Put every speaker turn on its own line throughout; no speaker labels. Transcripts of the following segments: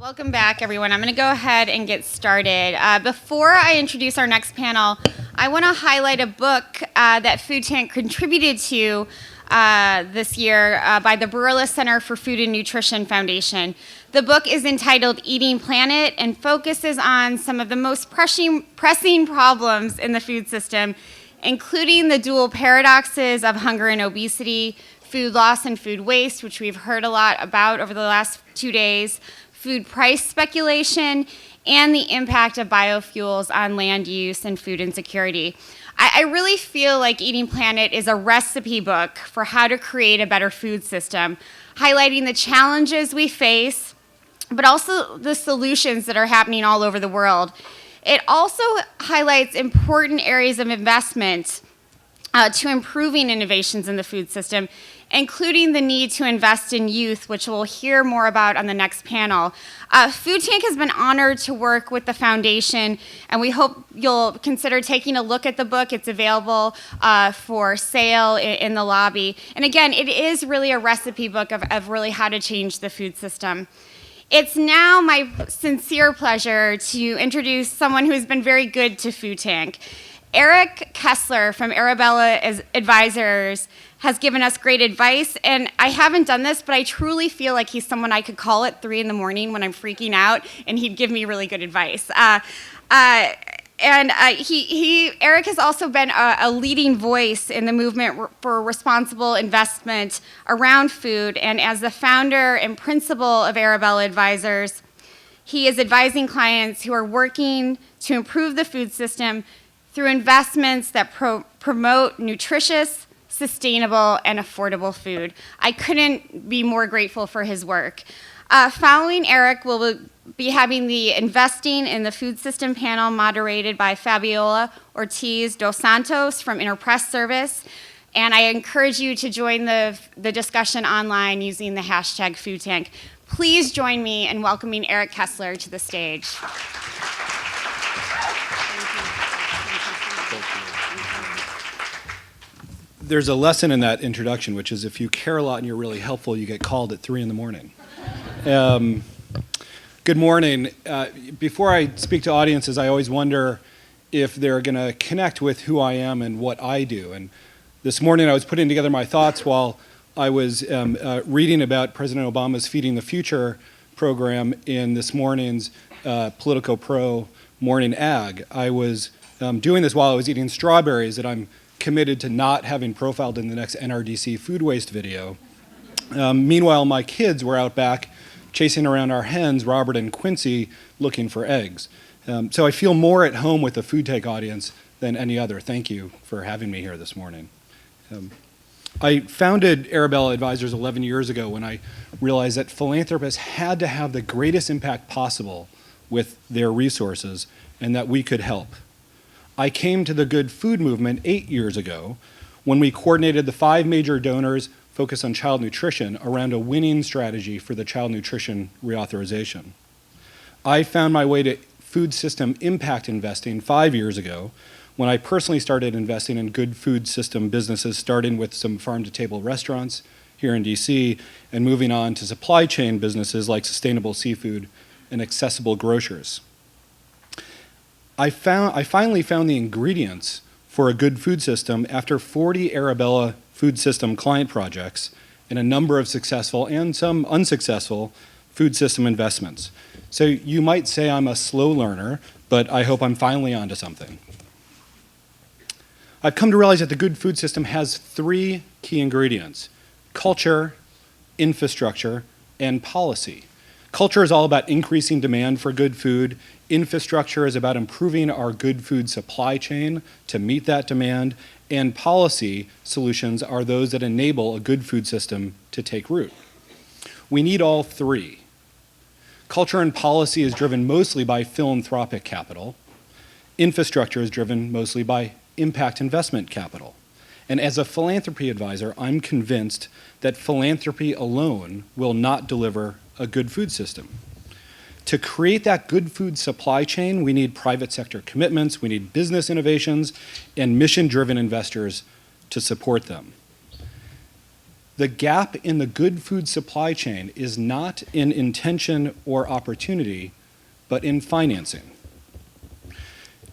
Welcome back, everyone. I'm going to go ahead and get started. Before I introduce our next panel, I want to highlight a book that Food Tank contributed to this year by the Barilla Center for Food and Nutrition Foundation. The book is entitled Eating Planet and focuses on some of the most pressing problems in the food system, including the dual paradoxes of hunger and obesity, food loss and food waste, which we've heard a lot about over the last 2 days, food price speculation, and the impact of biofuels on land use and food insecurity. I really feel like Eating Planet is a recipe book for how to create a better food system, highlighting the challenges we face, but also the solutions that are happening all over the world. It also highlights important areas of investment to improving innovations in the food system, including the need to invest in youth, which we'll hear more about on the next panel. Food Tank has been honored to work with the foundation, and we hope you'll consider taking a look at the book. It's available for sale in the lobby. And again, it is really a recipe book of really how to change the food system. It's now my sincere pleasure to introduce someone who's been very good to Food Tank. Eric Kessler from Arabella Advisors has given us great advice, and I haven't done this, but I truly feel like he's someone I could call at 3 in the morning when I'm freaking out, and he'd give me really good advice. Eric has also been a leading voice in the movement for responsible investment around food, and as the founder and principal of Arabella Advisors, he is advising clients who are working to improve the food system through investments that promote nutritious, sustainable, and affordable food. I couldn't be more grateful for his work. Following Eric, we'll be having the Investing in the Food System panel moderated by Fabiola Ortiz dos Santos from Interpress Service. And I encourage you to join the discussion online using the hashtag Food Tank. Please join me in welcoming Eric Kessler to the stage.
There's a lesson in that introduction, which is if you care a lot and you're really helpful, you get called at 3 in the morning. Good morning. Before I speak to audiences, I always wonder if they're going to connect with who I am and what I do. And this morning I was putting together my thoughts while I was reading about President Obama's Feeding the Future program in this morning's Politico Pro morning ag. I was doing this while I was eating strawberries that I'm committed to not having profiled in the next NRDC food waste video. Meanwhile, my kids were out back chasing around our hens, Robert and Quincy, looking for eggs. So I feel more at home with the Food Tank audience than any other. Thank you for having me here this morning. I founded Arabella Advisors 11 years ago when I realized that philanthropists had to have the greatest impact possible with their resources and that we could help. I came to the Good Food movement 8 years ago when we coordinated the 5 major donors focused on child nutrition around a winning strategy for the child nutrition reauthorization. I found my way to food system impact investing 5 years ago when I personally started investing in good food system businesses, starting with some farm-to-table restaurants here in DC and moving on to supply chain businesses like sustainable seafood and accessible grocers. I finally found the ingredients for a good food system after 40 Arabella food system client projects and a number of successful and some unsuccessful food system investments. So you might say I'm a slow learner, but I hope I'm finally onto something. I've come to realize that the good food system has 3 key ingredients: culture, infrastructure, and policy. Culture is all about increasing demand for good food. Infrastructure is about improving our good food supply chain to meet that demand. And policy solutions are those that enable a good food system to take root. We need all 3. Culture and policy is driven mostly by philanthropic capital. Infrastructure is driven mostly by impact investment capital. And as a philanthropy advisor, I'm convinced that philanthropy alone will not deliver a good food system. To create that good food supply chain, we need private sector commitments, we need business innovations, and mission-driven investors to support them. The gap in the good food supply chain is not in intention or opportunity, but in financing.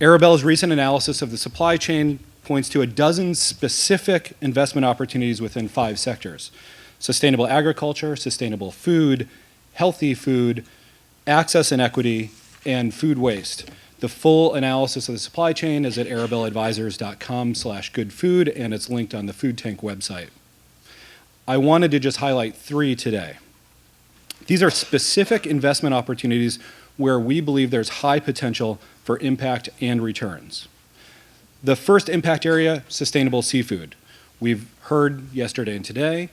Arabella's recent analysis of the supply chain points to a dozen specific investment opportunities within 5 sectors: sustainable agriculture, sustainable food, healthy food, access and equity, and food waste. The full analysis of the supply chain is at arabellaadvisors.com/goodfood, and it's linked on the Food Tank website. I wanted to just highlight 3 today. These are specific investment opportunities where we believe there's high potential for impact and returns. The first impact area, sustainable seafood. We've heard yesterday and today,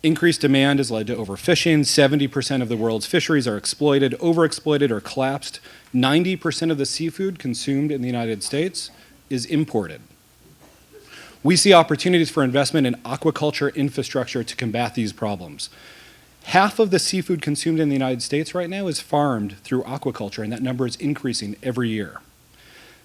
increased demand has led to overfishing. 70% of the world's fisheries are exploited, overexploited, or collapsed. 90% of the seafood consumed in the United States is imported. We see opportunities for investment in aquaculture infrastructure to combat these problems. Half of the seafood consumed in the United States right now is farmed through aquaculture, and that number is increasing every year.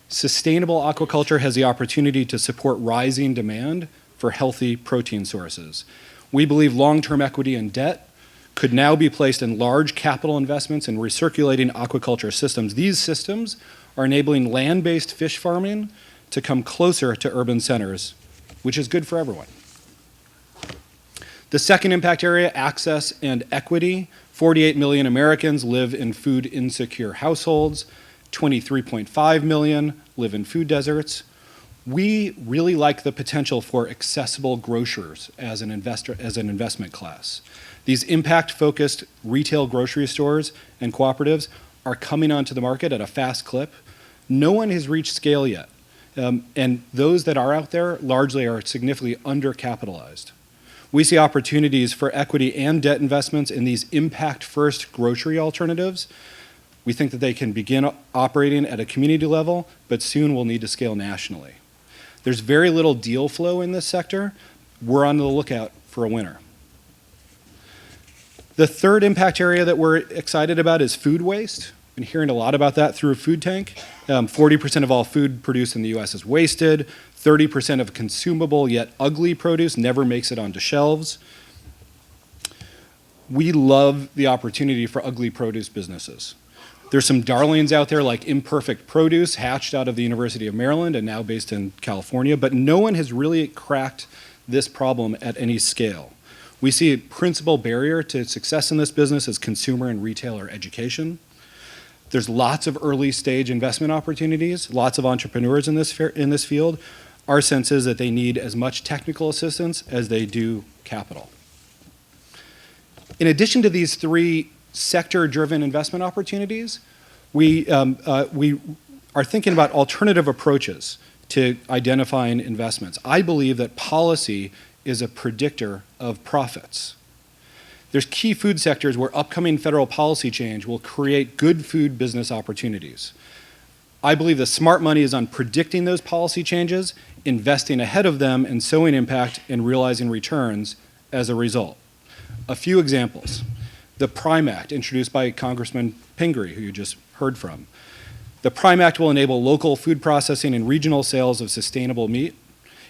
Sustainable aquaculture has the opportunity to support rising demand for healthy protein sources. We believe long-term equity and debt could now be placed in large capital investments in recirculating aquaculture systems. These systems are enabling land-based fish farming to come closer to urban centers, which is good for everyone. The second impact area, access and equity. 48 million Americans live in food insecure households. 23.5 million live in food deserts. We really like the potential for accessible grocers as an investment class. These impact-focused retail grocery stores and cooperatives are coming onto the market at a fast clip. No one has reached scale yet, and those that are out there largely are significantly undercapitalized. We see opportunities for equity and debt investments in these impact-first grocery alternatives. We think that they can begin operating at a community level, but soon will need to scale nationally. There's very little deal flow in this sector. We're on the lookout for a winner. The third impact area that we're excited about is food waste. Been hearing a lot about that through Food Tank. 40% of all food produced in the US is wasted. 30% of consumable yet ugly produce never makes it onto shelves. We love the opportunity for ugly produce businesses. There's some darlings out there like Imperfect Produce, hatched out of the University of Maryland and now based in California, but no one has really cracked this problem at any scale. We see a principal barrier to success in this business as consumer and retailer education. There's lots of early stage investment opportunities, lots of entrepreneurs in this field. Our sense is that they need as much technical assistance as they do capital. In addition to these 3 sector-driven investment opportunities, we are thinking about alternative approaches to identifying investments. I believe that policy is a predictor of profits. There's key food sectors where upcoming federal policy change will create good food business opportunities. I believe the smart money is on predicting those policy changes, investing ahead of them, and sowing impact and realizing returns as a result. A few examples. The PRIME Act, introduced by Congressman Pingree, who you just heard from. The PRIME Act will enable local food processing and regional sales of sustainable meat.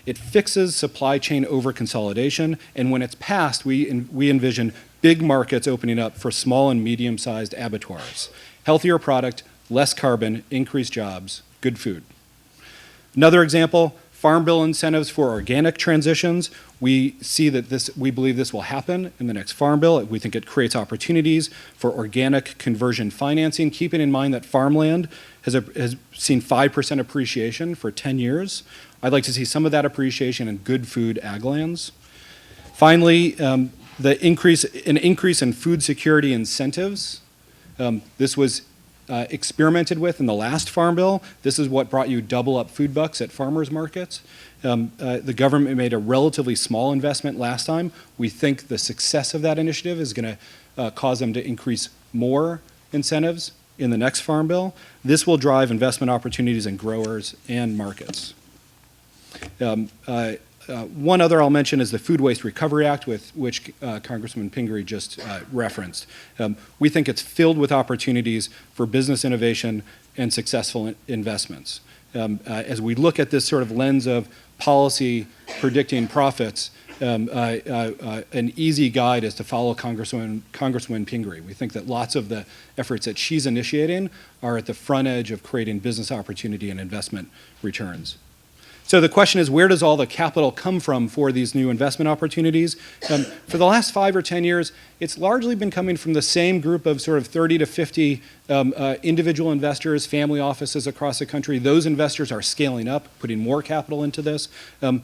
It fixes supply chain over-consolidation, and when it's passed, we envision big markets opening up for small and medium-sized abattoirs. Healthier product, less carbon, increased jobs, good food. Another example, Farm Bill incentives for organic transitions. We believe this will happen in the next Farm Bill. We think it creates opportunities for organic conversion financing, keeping in mind that farmland has seen 5% appreciation for 10 years. I'd like to see some of that appreciation in good food ag lands. Finally, an increase in food security incentives. This was experimented with in the last Farm Bill. This is what brought you double up food bucks at farmers markets. The government made a relatively small investment last time. We think the success of that initiative is going to cause them to increase more incentives in the next Farm Bill. This will drive investment opportunities in growers and markets. One other I'll mention is the Food Waste Recovery Act, which Congressman Pingree just referenced. We think it's filled with opportunities for business innovation and successful investments. As we look at this sort of lens of policy predicting profits, an easy guide is to follow Congresswoman Pingree. We think that lots of the efforts that she's initiating are at the front edge of creating business opportunity and investment returns. So the question is, where does all the capital come from for these new investment opportunities? For the last 5 or 10 years, it's largely been coming from the same group of sort of 30 to 50 individual investors, family offices across the country. Those investors are scaling up, putting more capital into this, and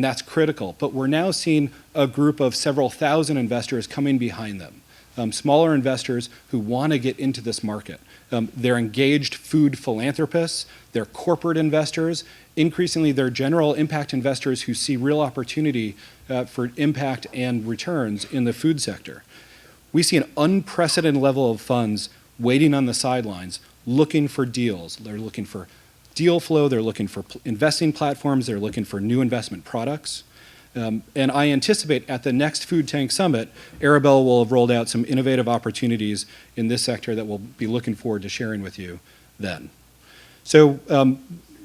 that's critical. But we're now seeing a group of several thousand investors coming behind them. Smaller investors who want to get into this market. They're engaged food philanthropists, they're corporate investors, increasingly they're general impact investors who see real opportunity for impact and returns in the food sector. We see an unprecedented level of funds waiting on the sidelines, looking for deals. They're looking for deal flow, they're looking for investing platforms, they're looking for new investment products. And I anticipate at the next Food Tank Summit, Arabella will have rolled out some innovative opportunities in this sector that we'll be looking forward to sharing with you then. So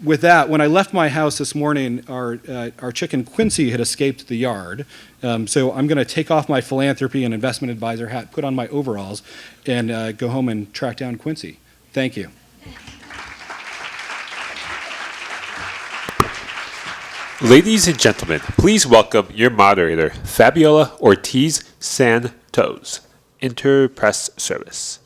with that, when I left my house this morning, our chicken Quincy had escaped the yard. So I'm going to take off my philanthropy and investment advisor hat, put on my overalls, and go home and track down Quincy. Thank you.
Ladies and gentlemen, please welcome your moderator, Fabiola Ortiz Santos, Interpress Service.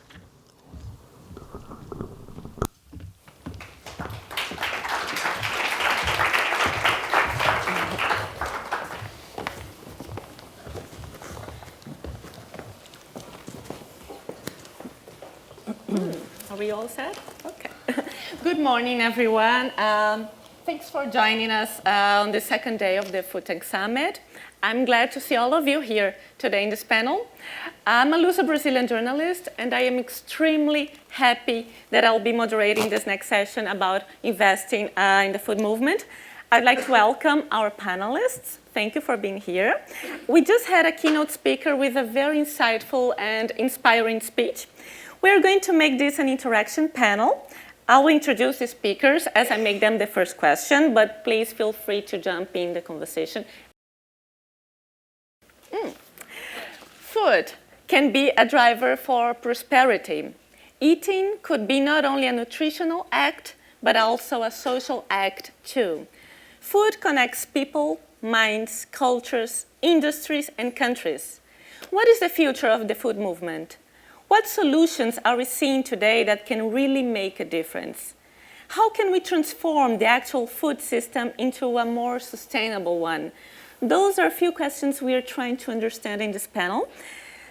Are we all set? Okay. Good morning, everyone. Thanks for joining us on the second day of the Food Tank Summit. I'm glad to see all of you here today in this panel. I'm a Luso-Brazilian journalist, and I am extremely happy that I'll be moderating this next session about investing in the food movement. I'd like to welcome our panelists. Thank you for being here. We just had a keynote speaker with a very insightful and inspiring speech. We're going to make this an interaction panel. I will introduce the speakers as I make them the first question, but please feel free to jump in the conversation. Food can be a driver for prosperity. Eating could be not only a nutritional act, but also a social act too. Food connects people, minds, cultures, industries, and countries. What is the future of the food movement? What solutions are we seeing today that can really make a difference? How can we transform the actual food system into a more sustainable one? Those are a few questions we are trying to understand in this panel.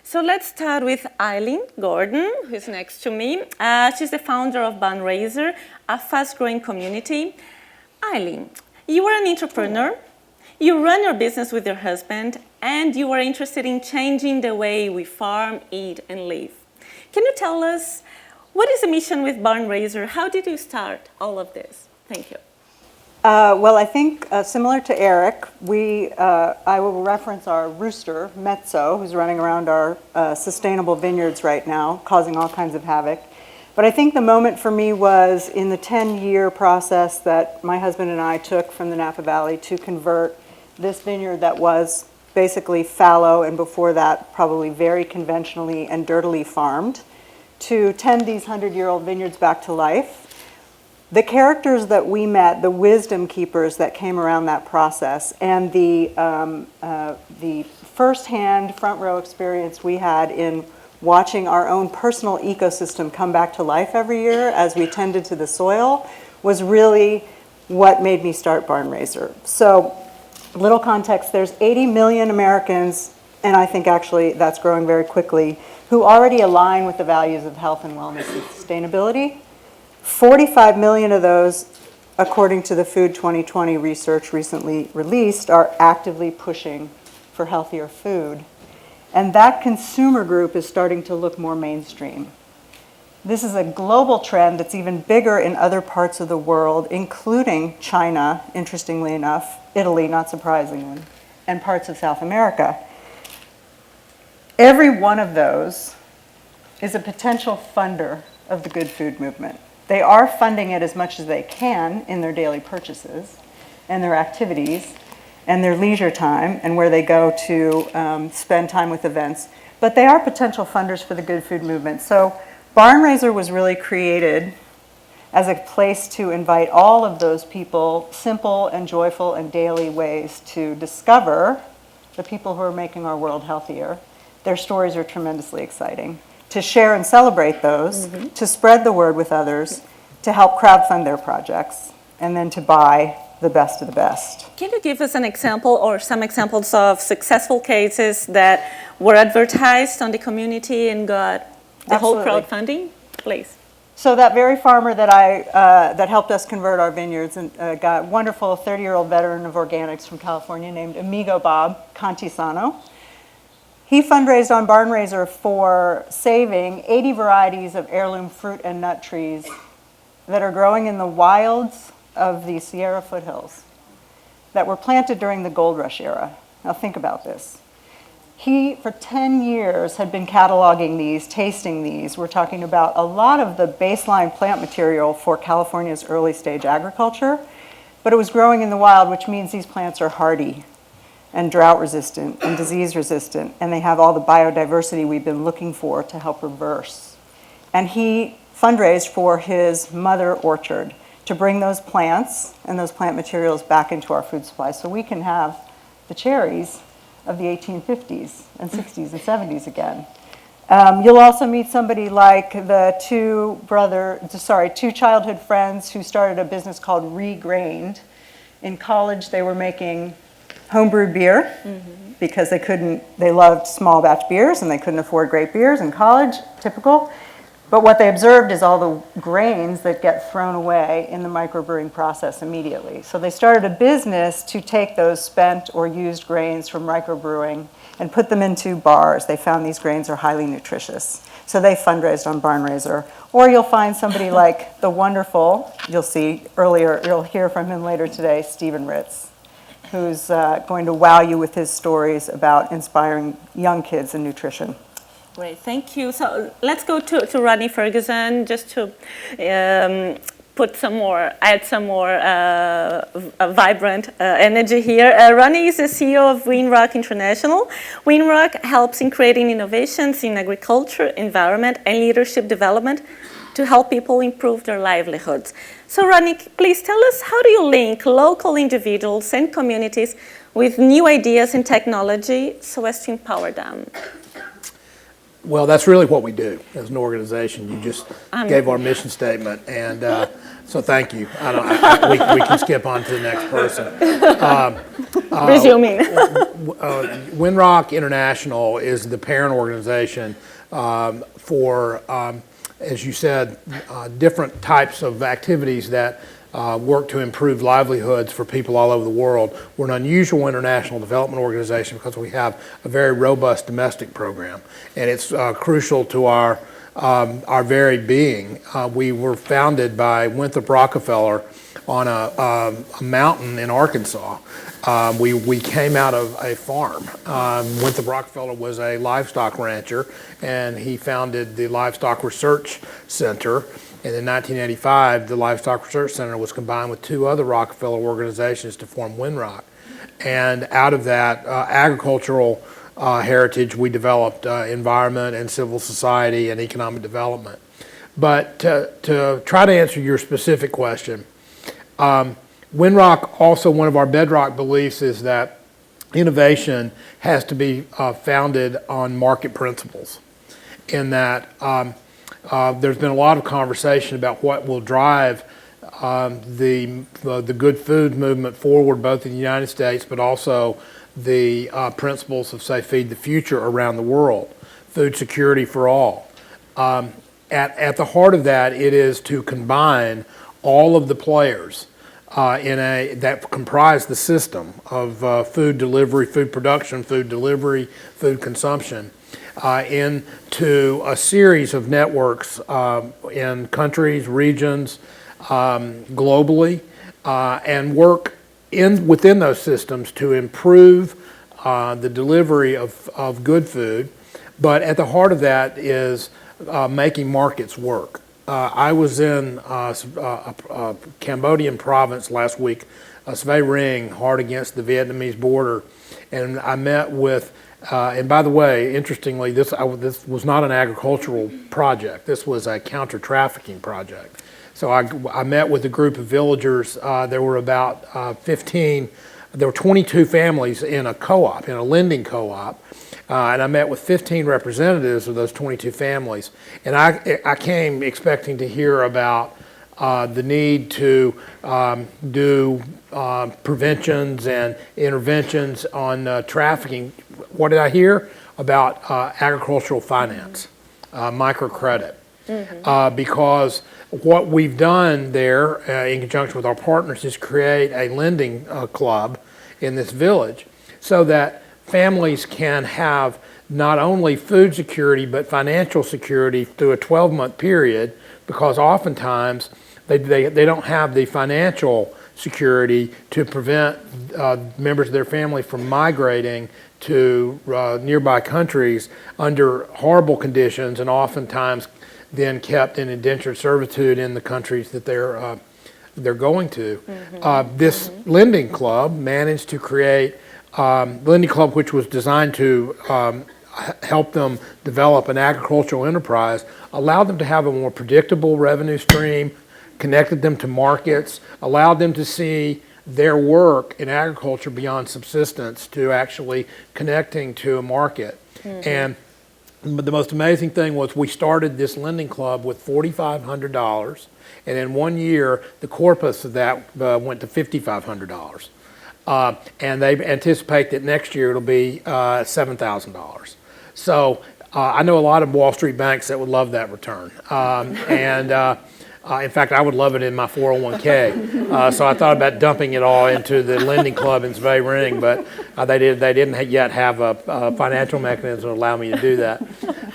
So let's start with Eileen Gordon, who's next to me. She's the founder of Barnraiser, a fast-growing community. Eileen, you are an entrepreneur. You run your business with your husband, and you are interested in changing the way we farm, eat, and live. Can you tell us, what is the mission with Barnraiser? How did you start all of this? Thank you.
Well, I think similar to Eric, I will reference our rooster, Mezzo, who's running around our sustainable vineyards right now, causing all kinds of havoc. But I think the moment for me was in the 10-year process that my husband and I took from the Napa Valley to convert this vineyard that was basically fallow, and before that probably very conventionally and dirtily farmed, to tend these 100-year-old vineyards back to life. The characters that we met, the wisdom keepers that came around that process, and the first-hand front row experience we had in watching our own personal ecosystem come back to life every year as we tended to the soil was really what made me start Barnraiser. So, little context, there's 80 million Americans, and I think actually that's growing very quickly, who already align with the values of health and wellness and sustainability. 45 million of those, according to the Food 2020 research recently released, are actively pushing for healthier food. And that consumer group is starting to look more mainstream. This is a global trend that's even bigger in other parts of the world, including China, interestingly enough, Italy, not surprisingly, and parts of South America. Every one of those is a potential funder of the good food movement. They are funding it as much as they can in their daily purchases and their activities, and their leisure time and where they go to spend time with events. But they are potential funders for the good food movement. So Barnraiser was really created as a place to invite all of those people simple and joyful and daily ways to discover the people who are making our world healthier. Their stories are tremendously exciting. To share and celebrate those, to spread the word with others, to help crowdfund their projects, and then to buy the best of the best.
Can you give us an example or some examples of successful cases that were advertised on the community and got the whole crowdfunding? Please.
So that very farmer that that helped us convert our vineyards and got a wonderful 30-year-old veteran of organics from California named Amigo Bob Cantisano. He fundraised on Barnraiser for saving 80 varieties of heirloom fruit and nut trees that are growing in the wilds of the Sierra foothills that were planted during the gold rush era. Now think about this. He, for 10 years, had been cataloging these, tasting these. We're talking about a lot of the baseline plant material for California's early stage agriculture, but it was growing in the wild, which means these plants are hardy and drought resistant and disease resistant, and they have all the biodiversity we've been looking for to help reverse. And he fundraised for his mother orchard to bring those plants and those plant materials back into our food supply so we can have the cherries of the 1850s and 60s and 70s again. You'll also meet somebody like the two childhood friends who started a business called ReGrain. In college, they were making homebrewed beer because they loved small batch beers and they couldn't afford great beers in college, typical. But what they observed is all the grains that get thrown away in the microbrewing process immediately. So they started a business to take those spent or used grains from microbrewing and put them into bars. They found these grains are highly nutritious. So they fundraised on Barnraiser. Or you'll find somebody like the wonderful, you'll hear from him later today, Stephen Ritz, who's going to wow you with his stories about inspiring young kids in nutrition.
Great, thank you. So let's go to Rodney Ferguson just to add some more vibrant energy here. Rodney is the CEO of Winrock International. Winrock helps in creating innovations in agriculture, environment, and leadership development to help people improve their livelihoods. So Rodney, please tell us, how do you link local individuals and communities with new ideas and technology so as to empower them?
Well, that's really what we do as an organization. You just gave our mission statement, and so thank you. We can skip on to the next person.
Resuming.
Winrock International is the parent organization for, as you said, different types of activities that work to improve livelihoods for people all over the world. We're an unusual international development organization because we have a very robust domestic program, and it's crucial to our very being. We were founded by Winthrop Rockefeller on a mountain in Arkansas. We came out of a farm. Winthrop Rockefeller was a livestock rancher, and he founded the Livestock Research Center. And in 1985, the Livestock Research Center was combined with two other Rockefeller organizations to form Winrock. And out of that agricultural heritage, we developed environment and civil society and economic development. But to try to answer your specific question, Winrock, also one of our bedrock beliefs is that innovation has to be founded on market principles, in that there's been a lot of conversation about what will drive the good food movement forward, both in the United States, but also the principles of, say, Feed the Future around the world, food security for all. At the heart of that, it is to combine all of the players that comprise the system of food delivery, food production, food delivery, food consumption, into a series of networks in countries, regions, globally, and work within those systems to improve the delivery of good food. But at the heart of that is making markets work. I was in a Cambodian province last week, Svay Ring, hard against the Vietnamese border, and I met with. And by the way, interestingly, this was not an agricultural project. This was a counter-trafficking project. So I met with a group of villagers. There were about 15. There were 22 families in a co-op, in a lending co-op. And I met with 15 representatives of those 22 families. And I came expecting to hear about the need to do preventions and interventions on trafficking. What did I hear? About agricultural finance, microcredit. Because what we've done there in conjunction with our partners is create a lending club in this village so that families can have not only food security but financial security through a 12-month period, because oftentimes they don't have the financial security to prevent members of their family from migrating to nearby countries under horrible conditions, and oftentimes then kept in indentured servitude in the countries that they're going to. This lending club managed to create lending club, which was designed to help them develop an agricultural enterprise, allowed them to have a more predictable revenue stream, connected them to markets, allowed them to see their work in agriculture beyond subsistence to actually connecting to a market. And the most amazing thing was we started this lending club with $4,500, and in 1 year the corpus of that went to $5,500. And they anticipate that next year it'll be $7,000. So I know a lot of Wall Street banks that would love that return. In fact, I would love it in my 401k. So I thought about dumping it all into the lending club in Svay Ring, but they didn't yet have a financial mechanism to allow me to do that.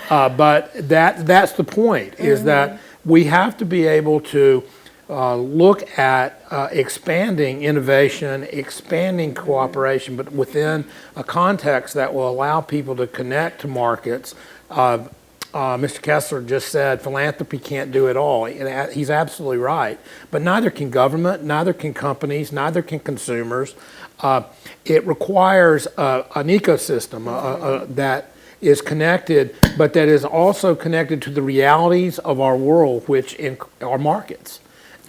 But that's the point, is that we have to be able to look at expanding innovation, expanding cooperation, but within a context that will allow people to connect to markets. Mr. Kessler just said philanthropy can't do it all. He's absolutely right. But neither can government, neither can companies, neither can consumers. It requires an ecosystem that is connected, but that is also connected to the realities of our world, which are markets.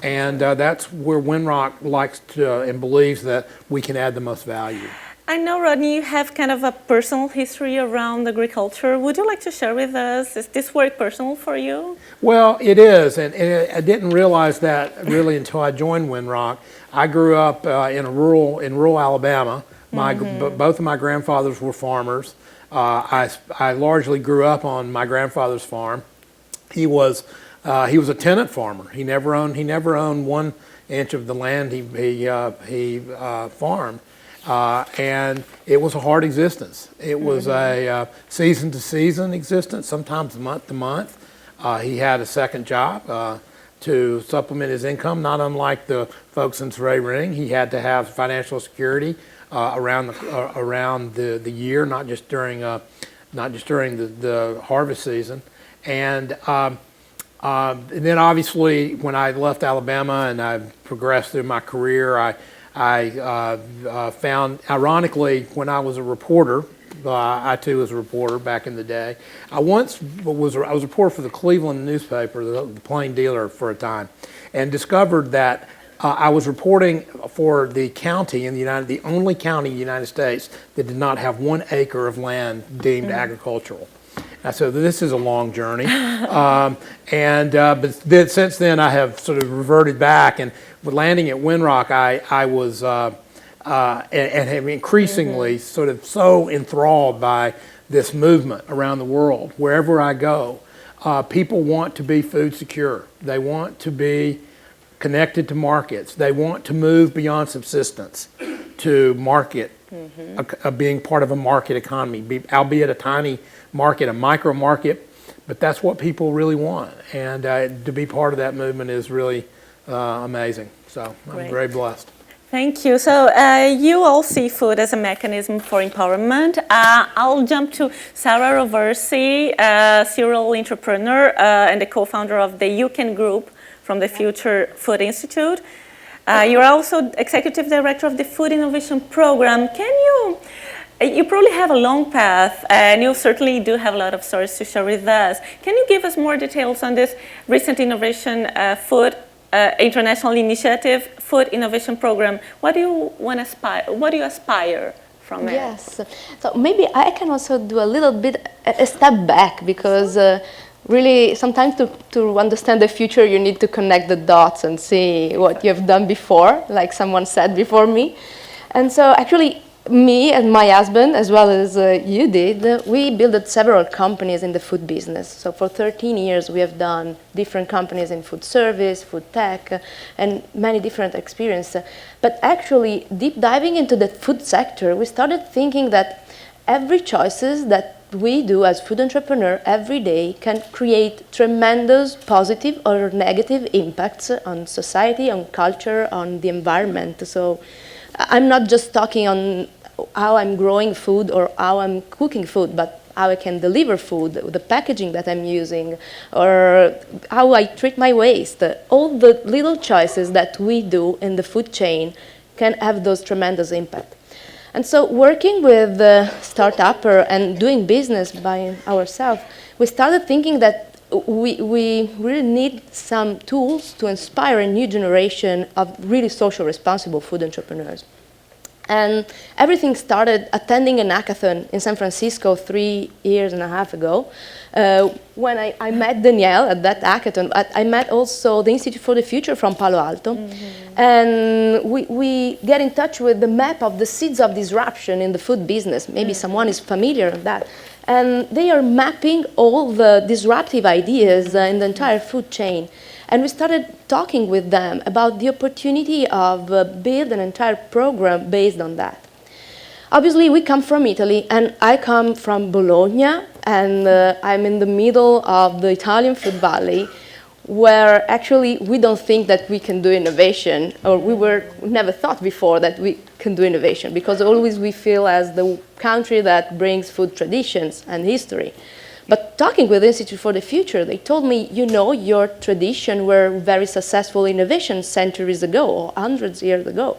And that's where Winrock likes to and believes that we can add the most value.
I know, Rodney, you have kind of a personal history around agriculture. Would you like to share with us? Is this work personal for you?
Well, it is, and I didn't realize that really until I joined Winrock. I grew up in rural Alabama. Both of my grandfathers were farmers. I largely grew up on my grandfather's farm. He was a tenant farmer. He never owned 1 inch of the land he farmed. And it was a hard existence. It was a season-to-season existence, sometimes month-to-month. He had a second job to supplement his income, not unlike the folks in Svay Ring. He had to have financial security around the year, not just during the harvest season. And then obviously when I left Alabama and I progressed through my career, I found, ironically, when I was a reporter, I too was a reporter back in the day. I was a reporter for the Cleveland newspaper, the Plain Dealer, for a time, and discovered that I was reporting for the county in the only county in the United States that did not have 1 acre of land deemed agricultural. I said, this is a long journey. But then, since then, I have sort of reverted back. And with landing at Winrock, I was and have increasingly sort of so enthralled by this movement around the world. Wherever I go, people want to be food secure. They want to be connected to markets. They want to move beyond subsistence to market, being part of a market economy, albeit a tiny market, a micro market, but that's what people really want. And to be part of that movement is really amazing. So I'm very blessed.
Thank you. So you all see food as a mechanism for empowerment. I'll jump to Sarah Reversi, serial entrepreneur and the co-founder of the You Can Group from the Future Food Institute. You're also executive director of the Food Innovation Program. You probably have a long path, and you certainly do have a lot of stories to share with us. Can you give us more details on this recent innovation food international initiative, Food Innovation Program? What do you aspire from it?
Yes. So maybe I can also do a little bit a step back, because really sometimes to understand the future you need to connect the dots and see what you have done before, like someone said before me. And so actually me and my husband, as well as you did, we built several companies in the food business. So for 13 years we have done different companies in food service, food tech, and many different experiences. But actually, deep diving into the food sector, we started thinking that every choices that we do as food entrepreneur every day can create tremendous positive or negative impacts on society, on culture, on the environment. So I'm not just talking on how I'm growing food or how I'm cooking food, but how I can deliver food, the packaging that I'm using, or how I treat my waste. All the little choices that we do in the food chain can have those tremendous impact. And so working with the startup and doing business by ourselves, we started thinking that we really need some tools to inspire a new generation of really social responsible food entrepreneurs. And everything started attending an hackathon in San Francisco 3.5 years ago. When I met Danielle at that hackathon, I met also the Institute for the Future from Palo Alto. Mm-hmm. And we get in touch with the map of the seeds of disruption in the food business. Maybe someone is familiar with that. And they are mapping all the disruptive ideas in the entire food chain. And we started talking with them about the opportunity of build an entire program based on that. Obviously, we come from Italy, and I come from Bologna, and I'm in the middle of the Italian food valley, where actually we don't think that we can do innovation, or we never thought before that we can do innovation, because always we feel as the country that brings food traditions and history. But talking with the Institute for the Future, they told me, you know, your tradition were very successful innovation centuries ago, or hundreds of years ago.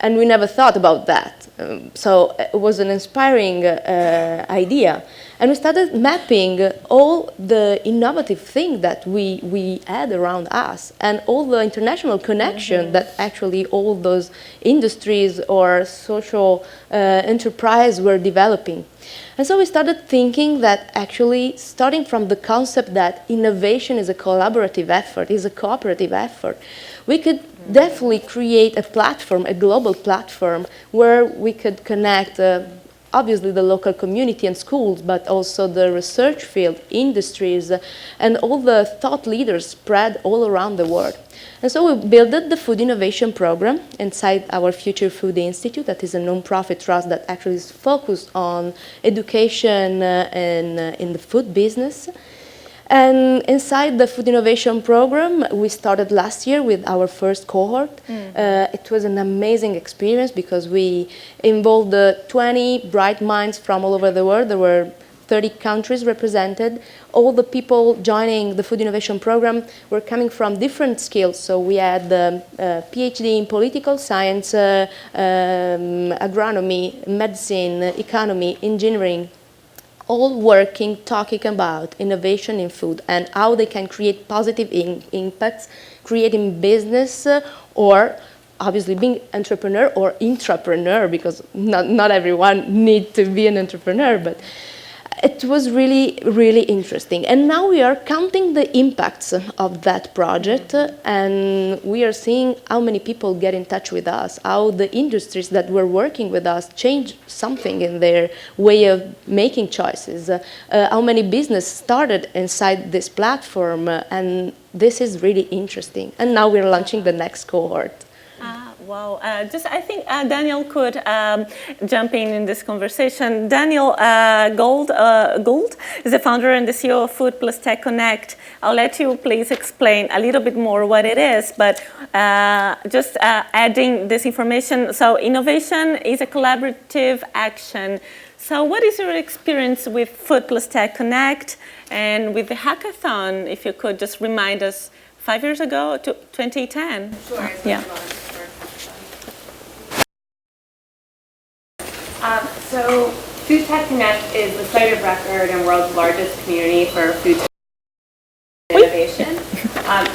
And we never thought about that. So it was an inspiring idea. And we started mapping all the innovative things that we had around us, and all the international connection that actually all those industries or social enterprise were developing. And so we started thinking that actually, starting from the concept that innovation is a collaborative effort, is a cooperative effort, we could definitely create a platform, a global platform, where we could connect obviously the local community and schools, but also the research field, industries, and all the thought leaders spread all around the world. And so we built the Food Innovation Program inside our Future Food Institute, that is a non-profit trust that actually is focused on education in the food business. And inside the Food Innovation Program, we started last year with our first cohort. It was an amazing experience because we involved 20 bright minds from all over the world. There were 30 countries represented. All the people joining the Food Innovation Program were coming from different skills. So we had PhD in political science, agronomy, medicine, economy, engineering, all working, talking about innovation in food and how they can create positive impacts, creating business, or obviously being entrepreneur or intrapreneur, because not everyone needs to be an entrepreneur, but it was really, really interesting. And now we are counting the impacts of that project, and we are seeing how many people get in touch with us, how the industries that were working with us change something in their way of making choices, how many businesses started inside this platform, and this is really interesting. And now we're launching the next cohort.
Wow. I think Daniel could jump in this conversation. Daniel Gold is the founder and the CEO of Food Plus Tech Connect. I'll let you please explain a little bit more what it is, but adding this information. So innovation is a collaborative action. So what is your experience with Food Plus Tech Connect and with the hackathon, if you could just remind us 5 years ago, 2010?
Sure.
Yeah.
So Food Tech Connect is the site of record and world's largest community for food innovation.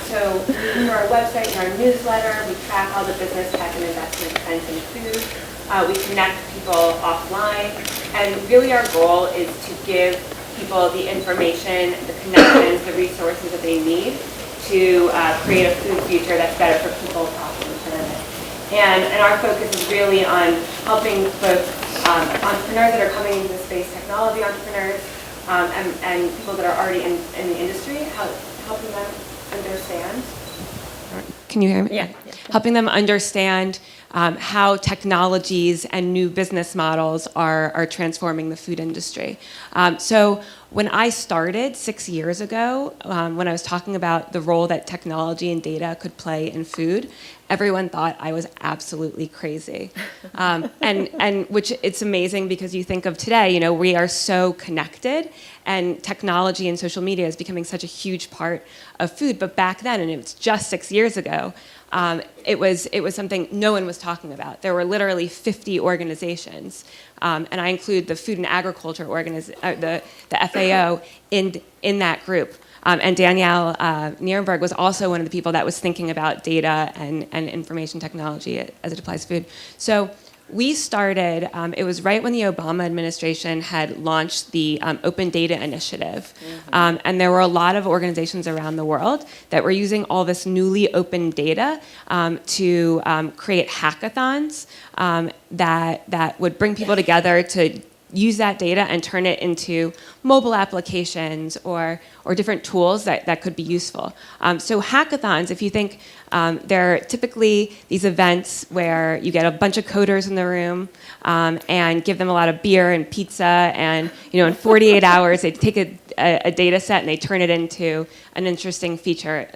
So through our website and our newsletter, we track all the business, tech, and investment trends in food. We connect people offline, and really our goal is to give people the information, the connections, the resources that they need to create a food future that's better for people across the planet. And our focus is really on helping both entrepreneurs that are coming into the space, technology entrepreneurs, and people that are already in the industry, helping them understand.
Can you hear me?
Yeah.
Helping them understand how technologies and new business models are transforming the food industry. So when I started 6 years ago, when I was talking about the role that technology and data could play in food, everyone thought I was absolutely crazy. And which it's amazing because you think of today, we are so connected and technology and social media is becoming such a huge part of food. But back then, and it was just 6 years ago, it was something no one was talking about. There were literally 50 organizations, and I include the Food and Agriculture the FAO in that group. And Danielle Nierenberg was also one of the people that was thinking about data and information technology as it applies to food. So we started, it was right when the Obama administration had launched the Open Data Initiative. And there were a lot of organizations around the world that were using all this newly open data to create hackathons that would bring people together to use that data and turn it into mobile applications or different tools that could be useful. So hackathons, if you think, they're typically these events where you get a bunch of coders in the room and give them a lot of beer and pizza, and in 48 hours they take a data set and they turn it into an interesting feature.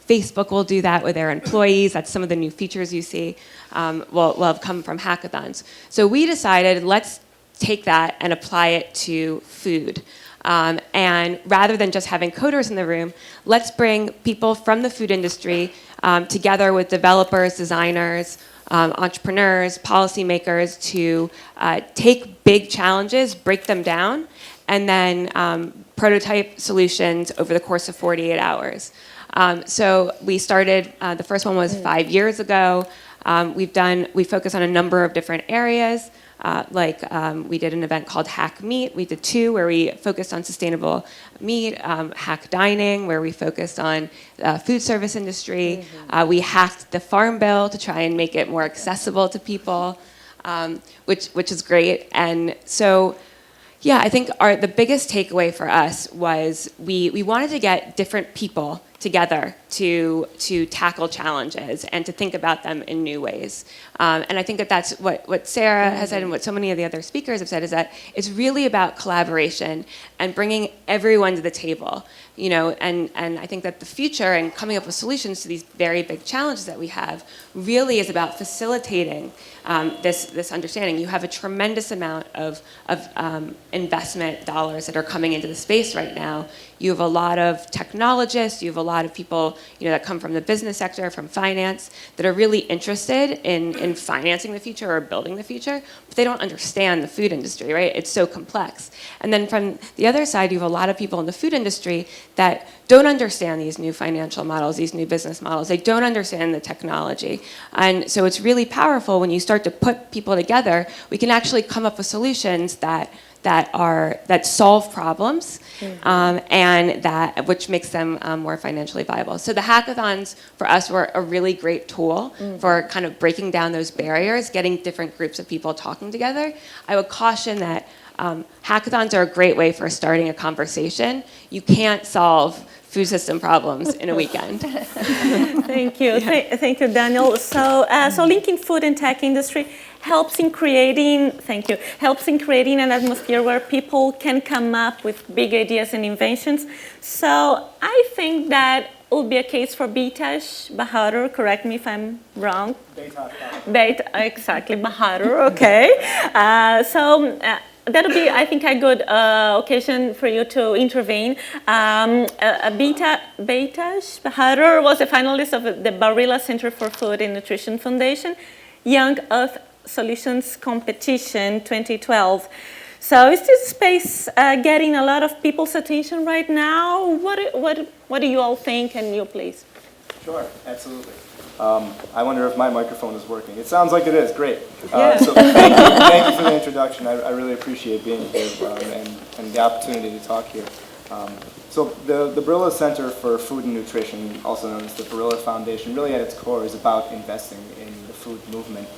Facebook will do that with their employees. That's some of the new features you see will have come from hackathons. So we decided, let's take that and apply it to food. And rather than just having coders in the room, let's bring people from the food industry together with developers, designers, entrepreneurs, policymakers to take big challenges, break them down, and then prototype solutions over the course of 48 hours. So we started, the first one was 5 years ago. We focus on a number of different areas. We did an event called Hack Meat. We did 2 where we focused on sustainable meat, Hack Dining, where we focused on food service industry. We hacked the Farm Bill to try and make it more accessible to people, which is great. And so, yeah, I think the biggest takeaway for us was we wanted to get different people together to tackle challenges and to think about them in new ways. And I think that's what Sarah has said and what so many of the other speakers have said, is that it's really about collaboration and bringing everyone to the table. And I think that the future and coming up with solutions to these very big challenges that we have really is about facilitating this understanding. You have a tremendous amount of investment dollars that are coming into the space right now. You have a lot of technologists, you have a lot of people that come from the business sector, from finance, that are really interested in financing the future or building the future, but they don't understand the food industry, right? It's so complex. And then from the other side, you have a lot of people in the food industry that don't understand these new financial models, these new business models. They don't understand the technology. And so it's really powerful when you start to put people together, we can actually come up with solutions that solve problems, and which makes them more financially viable. So the hackathons for us were a really great tool for kind of breaking down those barriers, getting different groups of people talking together. I would caution that hackathons are a great way for starting a conversation. You can't solve food system problems in a weekend.
Thank you. Thank you, Daniel. So linking food and tech industry helps in creating an atmosphere where people can come up with big ideas and inventions. So I think that will be a case for Beitash, Bahadur, correct me if I'm wrong. Exactly, Bahadur, okay. That'll be, I think, a good occasion for you to intervene. Beitash Bahadur was a finalist of the Barilla Center for Food and Nutrition Foundation Young Earth Solutions Competition 2012. So is this space getting a lot of people's attention right now? What do you all think? And you, please.
Sure, absolutely. I wonder if my microphone is working. It sounds like it is. Great.
Yeah.
So thank you for the introduction. I really appreciate being here and the opportunity to talk here. So the Barilla Center for Food and Nutrition, also known as the Barilla Foundation, really at its core is about investing in the food movement.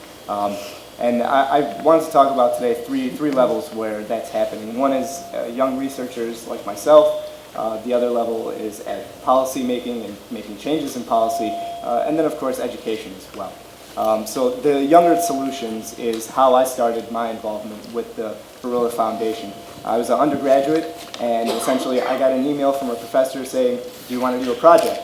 And I wanted to talk about today three levels where that's happening. One is young researchers like myself. The other level is at policy making and making changes in policy, and then of course education as well. So the Young Earth Solutions is how I started my involvement with the Barilla Foundation. I was an undergraduate, and essentially I got an email from a professor saying, do you want to do a project?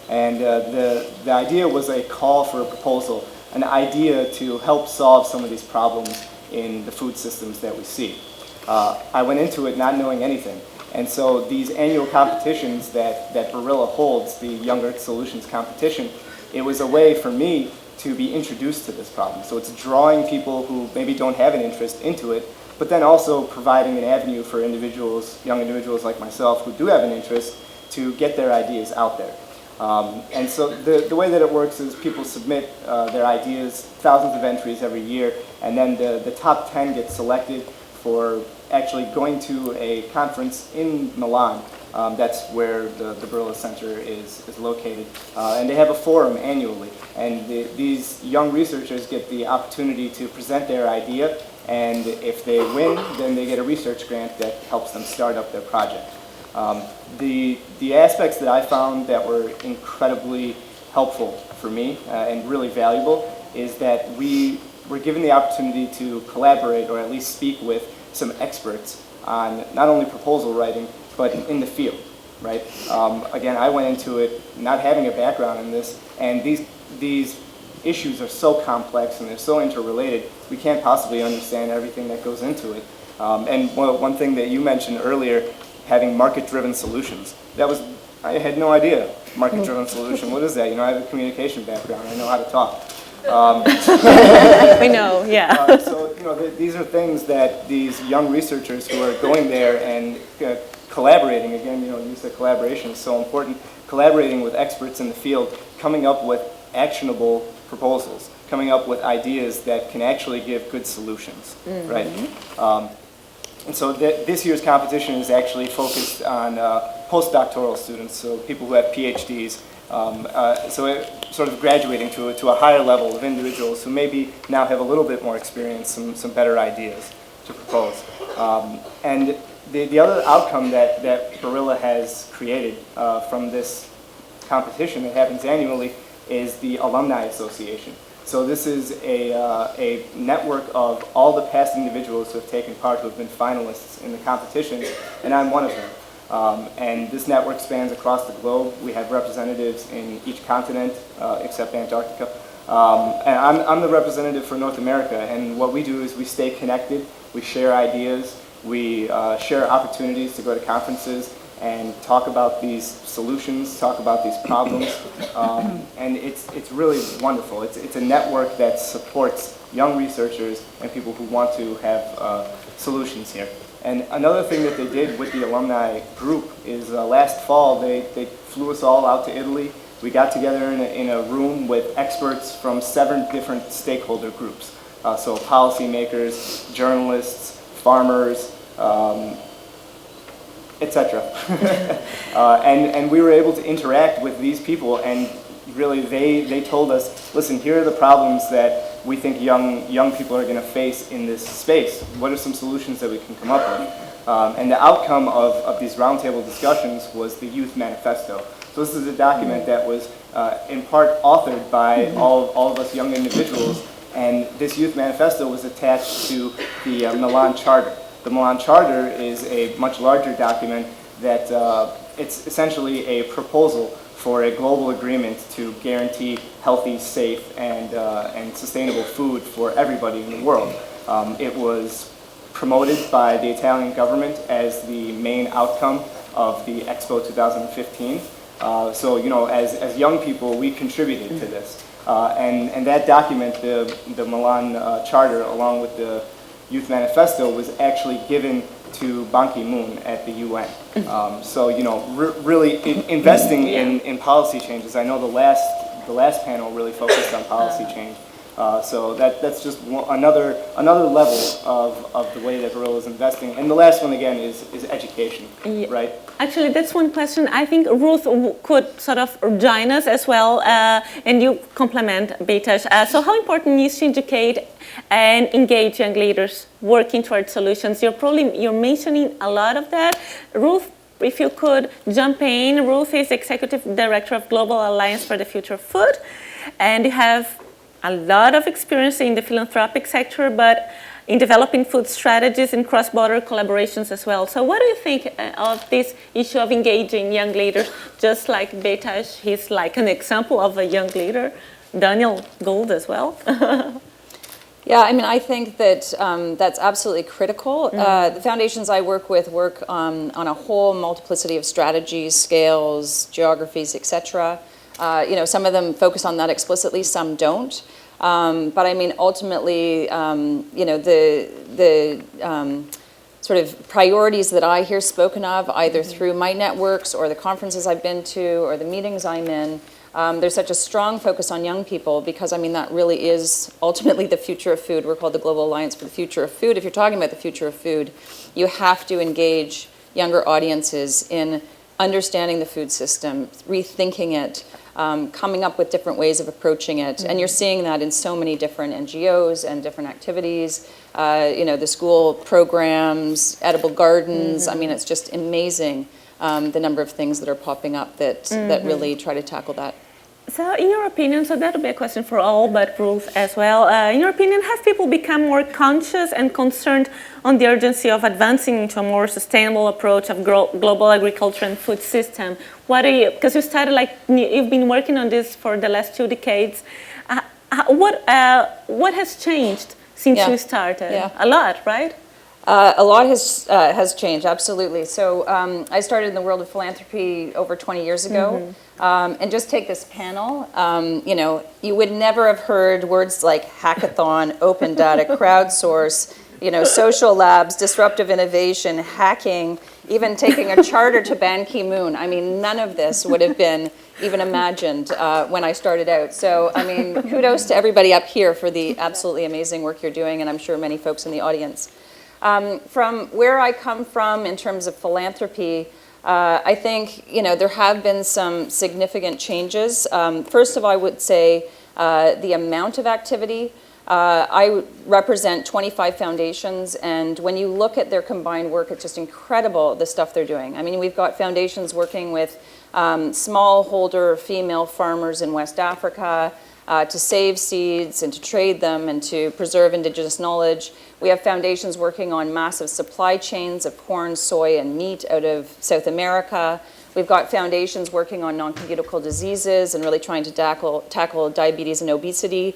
And the idea was a call for a proposal, an idea to help solve some of these problems in the food systems that we see. I went into it not knowing anything. And so these annual competitions that Barilla holds, the Young Earth Solutions competition, it was a way for me to be introduced to this problem. So it's drawing people who maybe don't have an interest into it, but then also providing an avenue for individuals, young individuals like myself who do have an interest, to get their ideas out there. And so the way that it works is people submit their ideas, thousands of entries every year, and then the top 10 get selected for actually going to a conference in Milan. That's where the Barilla Center is located. And they have a forum annually. And these young researchers get the opportunity to present their idea, and if they win, then they get a research grant that helps them start up their project. The aspects that I found that were incredibly helpful for me and really valuable is that we were given the opportunity to collaborate, or at least speak with, some experts on not only proposal writing, but in the field, right? Again, I went into it not having a background in this, and these issues are so complex and they're so interrelated, we can't possibly understand everything that goes into it. And one thing that you mentioned earlier, having market-driven solutions. I had no idea, market-driven solution. What is that? I have a communication background. I know how to talk.
We know, yeah.
So these are things that these young researchers who are going there and collaborating, again, you said collaboration is so important, collaborating with experts in the field, coming up with actionable proposals, coming up with ideas that can actually give good solutions, right? And so this year's competition is actually focused on postdoctoral students, so people who have PhDs. So it sort of graduating to a higher level of individuals who maybe now have a little bit more experience, some better ideas to propose. And the other outcome that Barilla has created from this competition that happens annually is the Alumni Association. So this is a network of all the past individuals who have taken part, who have been finalists in the competition, and I'm one of them. And this network spans across the globe. We have representatives in each continent except Antarctica. And I'm the representative for North America, and what we do is we stay connected, we share ideas, we share opportunities to go to conferences and talk about these solutions, talk about these problems, and it's really wonderful. It's a network that supports young researchers and people who want to have solutions here. And another thing that they did with the alumni group is last fall they flew us all out to Italy. We got together in a room with experts from 7 different stakeholder groups. So policymakers, journalists, farmers, etc. And we were able to interact with these people, and really they told us, listen, here are the problems that we think young people are going to face in this space. What are some solutions that we can come up with? And the outcome of these roundtable discussions was the Youth Manifesto. So this is a document that was in part authored by all of us young individuals, and this Youth Manifesto was attached to the Milan Charter. The Milan Charter is a much larger document that it's essentially a proposal for a global agreement to guarantee healthy, safe, and sustainable food for everybody in the world. It was promoted by the Italian government as the main outcome of the Expo 2015. So, you know, as young people, we contributed to this. And that document, the Milan Charter, along with the Youth Manifesto, was actually given to Ban Ki-moon at the UN. So, you know, really investing in policy changes. I know the last panel really focused on policy change. So that's just another level of the way that Barilla is investing. And the last one, again, is education, right?
Actually, that's one question. I think Ruth could sort of join us as well, and you complement Betash. So how important is to educate and engage young leaders working towards solutions? You're mentioning a lot of that. Ruth, if you could jump in. Ruth is Executive Director of Global Alliance for the Future of Food, and you have a lot of experience in the philanthropic sector, but in developing food strategies and cross-border collaborations as well. So what do you think of this issue of engaging young leaders? Just like Betash, he's like an example of a young leader. Daniel Gold as well.
Yeah, I mean, I think that that's absolutely critical. The foundations I work with work on a whole multiplicity of strategies, scales, geographies, etc. You know, some of them focus on that explicitly, some don't. But I mean, ultimately, you know, the sort of priorities that I hear spoken of, either through my networks or the conferences I've been to or the meetings I'm in, there's such a strong focus on young people because, I mean, that really is ultimately the future of food. We're called the Global Alliance for the Future of Food. If you're talking about the future of food, you have to engage younger audiences in understanding the food system, rethinking it, coming up with different ways of approaching it. And you're seeing that in so many different NGOs and different activities, you know, the school programs, edible gardens. I mean, it's just amazing the number of things that are popping up that really try to tackle that.
So in your opinion, so that'll be a question for all, but Ruth as well. In your opinion, have people become more conscious and concerned on the urgency of advancing into a more sustainable approach of global agriculture and food system? What are you, because you started you've been working on this for the last 2 decades. What has changed since you started?
Yeah.
A lot, right?
A lot has changed, absolutely. So I started in the world of philanthropy over 20 years ago. And just take this panel, you know, you would never have heard words like hackathon, open data, crowdsource, you know, social labs, disruptive innovation, hacking, even taking a charter to Ban Ki-moon. I mean, none of this would have been even imagined when I started out. So, I mean, kudos to everybody up here for the absolutely amazing work you're doing, and I'm sure many folks in the audience. From where I come from in terms of philanthropy, I think, you know, there have been some significant changes. First of all, I would say the amount of activity. I represent 25 foundations, and when you look at their combined work, it's just incredible the stuff they're doing. I mean, we've got foundations working with smallholder female farmers in West Africa to save seeds and to trade them and to preserve indigenous knowledge. We have foundations working on massive supply chains of corn, soy, and meat out of South America. We've got foundations working on non-communicable diseases and really trying to tackle diabetes and obesity.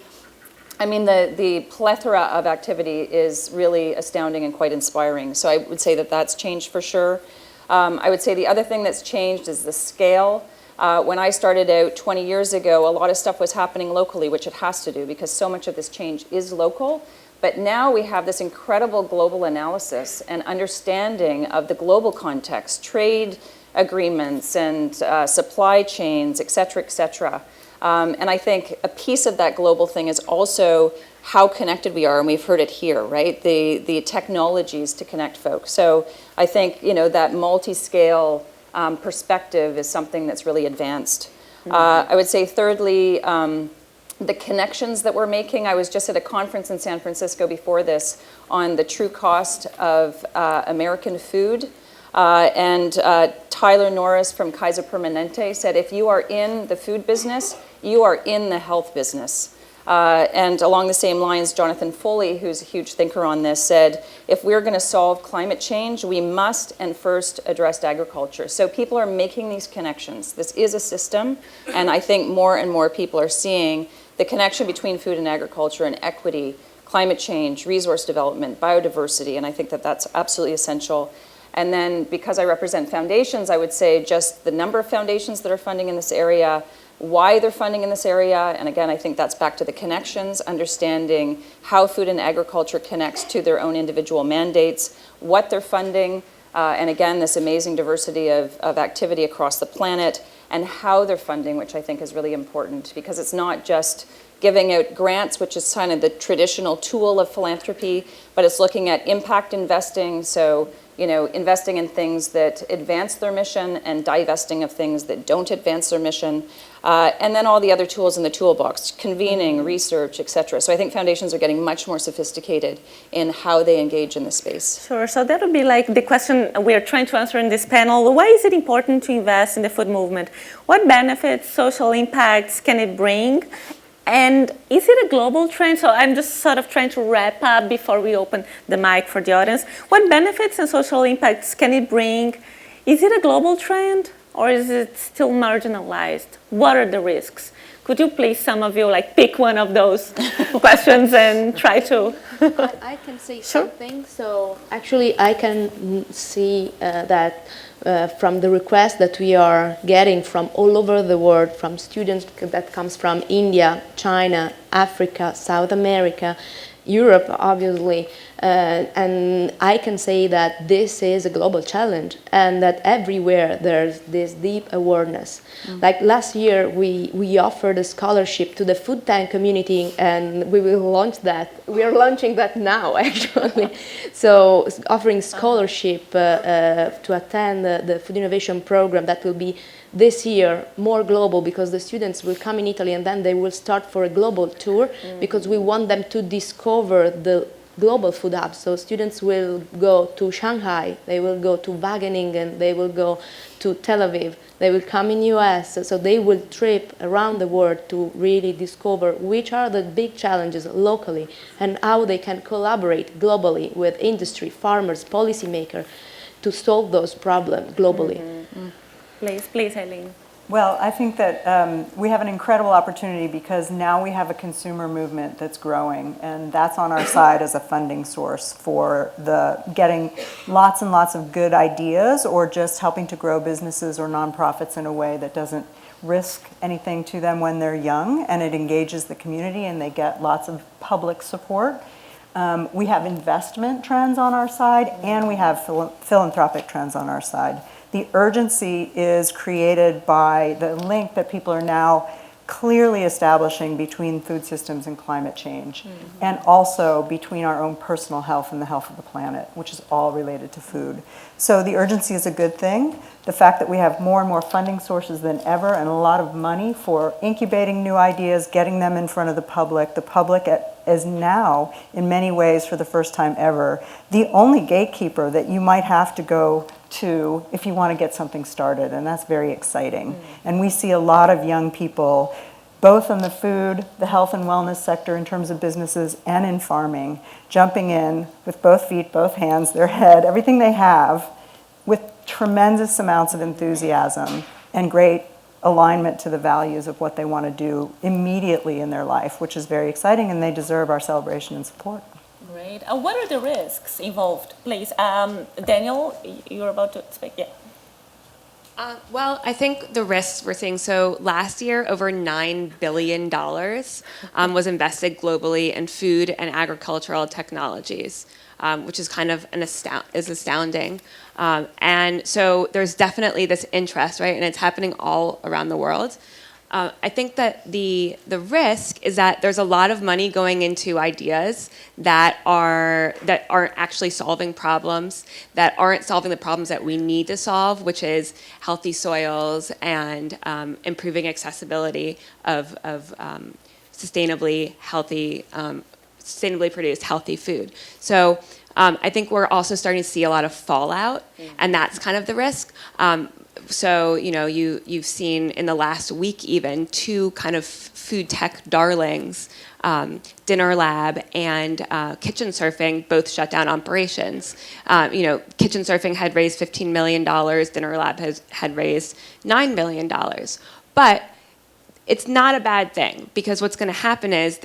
I mean, the plethora of activity is really astounding and quite inspiring. So I would say that that's changed for sure. I would say the other thing that's changed is the scale. When I started out 20 years ago, a lot of stuff was happening locally, which it has to do because so much of this change is local. But now we have this incredible global analysis and understanding of the global context, trade agreements and supply chains, et cetera, et cetera. And I think a piece of that global thing is also how connected we are, and we've heard it here, right? The technologies to connect folks. So I think, you know, that multi-scale perspective is something that's really advanced. I would say thirdly, the connections that we're making. I was just at a conference in San Francisco before this on the true cost of American food. And Tyler Norris from Kaiser Permanente said, if you are in the food business, you are in the health business. And along the same lines, Jonathan Foley, who's a huge thinker on this, said, if we're going to solve climate change, we must and first address agriculture. So people are making these connections. This is a system, and I think more and more people are seeing the connection between food and agriculture and equity, climate change, resource development, biodiversity, and I think that that's absolutely essential. And then because I represent foundations, I would say just the number of foundations that are funding in this area, why they're funding in this area, and again, I think that's back to the connections, understanding how food and agriculture connects to their own individual mandates, what they're funding, and again, this amazing diversity of activity across the planet, and how they're funding, which I think is really important, because it's not just giving out grants, which is kind of the traditional tool of philanthropy, but it's looking at impact investing, so investing in things that advance their mission and divesting of things that don't advance their mission. And then all the other tools in the toolbox, convening, research, et cetera. So I think foundations are getting much more sophisticated in how they engage in this space.
Sure, so that would be like the question we're trying to answer in this panel. Why is it important to invest in the food movement? What benefits, social impacts can it bring? And is it a global trend? So I'm just sort of trying to wrap up before we open the mic for the audience. What benefits and social impacts can it bring? Is it a global trend or is it still marginalized? What are the risks? Could you please, some of you, pick one of those questions and try to...
I can say something. So actually, I can see that from the requests that we are getting from all over the world, from students that comes from India, China, Africa, South America, Europe, obviously, and I can say that this is a global challenge and that everywhere there's this deep awareness. Like last year, we offered a scholarship to the food tank community and we will launch that. We are launching that now, actually. So offering scholarship to attend the food innovation program that will be this year more global because the students will come in Italy and then they will start for a global tour because we want them to discover the global food hubs. So students will go to Shanghai, they will go to Wageningen, they will go to Tel Aviv, they will come in US, so they will trip around the world to really discover which are the big challenges locally and how they can collaborate globally with industry, farmers, policymakers to solve those problems globally.
Please, Eileen.
Well, I think that we have an incredible opportunity because now we have a consumer movement that's growing, and that's on our side as a funding source for the getting lots and lots of good ideas or just helping to grow businesses or nonprofits in a way that doesn't risk anything to them when they're young, and it engages the community and they get lots of public support. We have investment trends on our side, and we have philanthropic trends on our side. The urgency is created by the link that people are now clearly establishing between food systems and climate change, and also between our own personal health and the health of the planet, which is all related to food. So the urgency is a good thing. The fact that we have more and more funding sources than ever and a lot of money for incubating new ideas, getting them in front of the public is now, in many ways, for the first time ever, the only gatekeeper that you might have to go to if you want to get something started, and that's very exciting. And we see a lot of young people, both in the food, the health and wellness sector in terms of businesses and in farming, jumping in with both feet, both hands, their head, everything they have, with tremendous amounts of enthusiasm and great alignment to the values of what they want to do immediately in their life, which is very exciting, and they deserve our celebration and support.
Great. What are the risks involved, please? Daniel, you're about to speak. Yeah.
Well, I think the risks we're seeing, so last year over $9 billion was invested globally in food and agricultural technologies, which is kind of astounding. And so there's definitely this interest, right? And it's happening all around the world. I think that the risk is that there's a lot of money going into ideas that aren't actually solving problems, that aren't solving the problems that we need to solve, which is healthy soils and improving accessibility of sustainably produced healthy food. So I think we're also starting to see a lot of fallout, and that's kind of the risk. So, you've seen in the last week even 2 kind of food tech darlings, Dinner Lab and Kitchen Surfing, both shut down operations. Kitchen Surfing had raised $15 million. Dinner Lab had raised $9 million. But it's not a bad thing, because what's going to happen is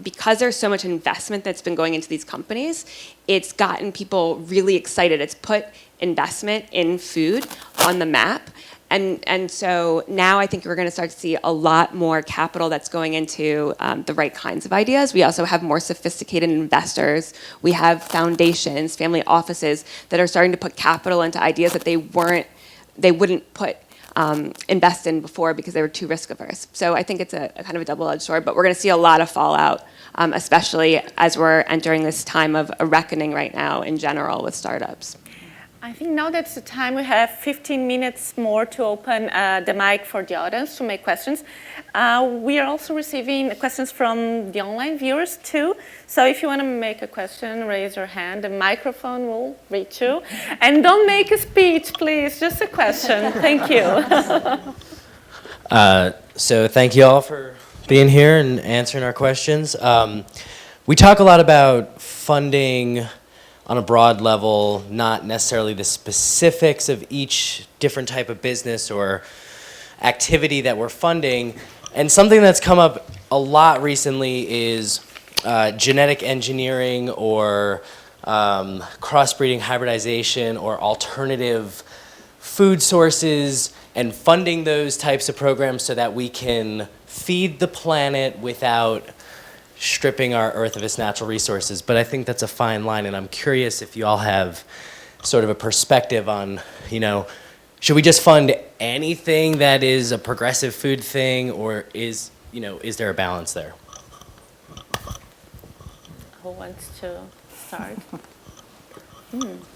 because there's so much investment that's been going into these companies, it's gotten people really excited. It's put investment in food on the map. And so now I think we're going to start to see a lot more capital that's going into the right kinds of ideas. We also have more sophisticated investors. We have foundations, family offices that are starting to put capital into ideas that they wouldn't invest in before because they were too risk averse. So I think it's a kind of a double-edged sword, but we're going to see a lot of fallout, especially as we're entering this time of a reckoning right now in general with startups.
I think now that's the time. We have 15 minutes more to open the mic for the audience to make questions. We are also receiving questions from the online viewers too. So if you want to make a question, raise your hand. The microphone will reach you. And don't make a speech, please. Just a question. Thank you.
So thank you all for being here and answering our questions. We talk a lot about funding on a broad level, not necessarily the specifics of each different type of business or activity that we're funding. And something that's come up a lot recently is genetic engineering or crossbreeding, hybridization, or alternative food sources, and funding those types of programs so that we can feed the planet without stripping our Earth of its natural resources. But I think that's a fine line, and I'm curious if you all have sort of a perspective on, should we just fund anything that is a progressive food thing, or is there a balance there?
Who wants to start?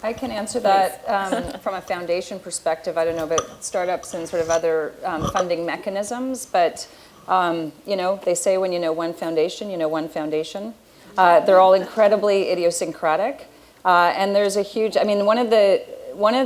I can answer that from a foundation perspective. I don't know about startups and sort of other funding mechanisms, but they say when you know one foundation, you know one foundation. They're all incredibly idiosyncratic, and there's a huge. One of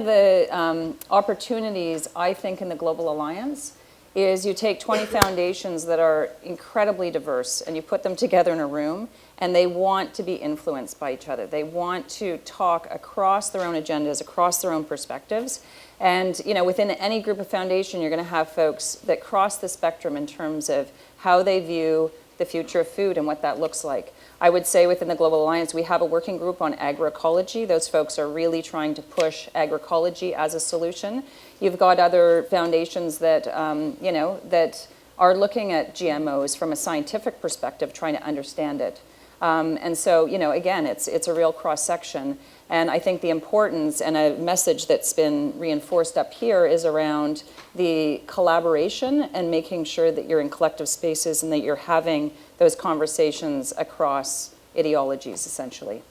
the opportunities I think in the Global Alliance is you take 20 foundations that are incredibly diverse and you put them together in a room, and they want to be influenced by each other. They want to talk across their own agendas, across their own perspectives. And within any group of foundation, you're going to have folks that cross the spectrum in terms of how they view the future of food and what that looks like. I would say within the Global Alliance, we have a working group on agroecology. Those folks are really trying to push agroecology as a solution. You've got other foundations that, that are looking at GMOs from a scientific perspective, trying to understand it. And so, again, it's a real cross-section. And I think the importance and a message that's been reinforced up here is around the collaboration and making sure that you're in collective spaces and that you're having those conversations across ideologies, essentially.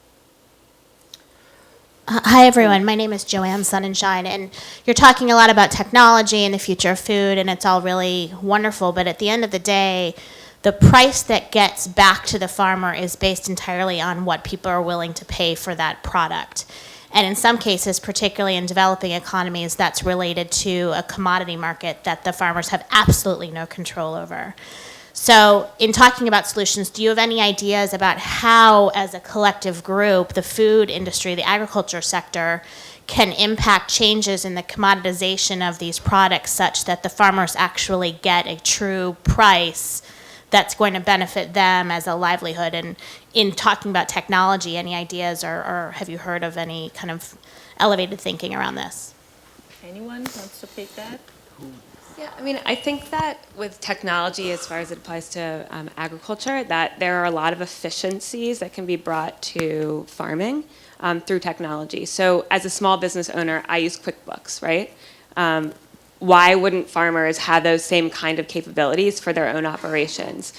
Hi, everyone. My name is Joanne Sun, and you're talking a lot about technology and the future of food, and it's all really wonderful. But at the end of the day, the price that gets back to the farmer is based entirely on what people are willing to pay for that product. And in some cases, particularly in developing economies, that's related to a commodity market that the farmers have absolutely no control over. So in talking about solutions, do you have any ideas about how, as a collective group, the food industry, the agriculture sector, can impact changes in the commoditization of these products such that the farmers actually get a true price that's going to benefit them as a livelihood? And in talking about technology, any ideas or have you heard of any kind of elevated thinking around this?
Anyone wants to pick that?
Yeah, I think that with technology, as far as it applies to agriculture, that there are a lot of efficiencies that can be brought to farming through technology. So as a small business owner, I use QuickBooks, right? why wouldn't farmers have those same kind of capabilities for their own operations?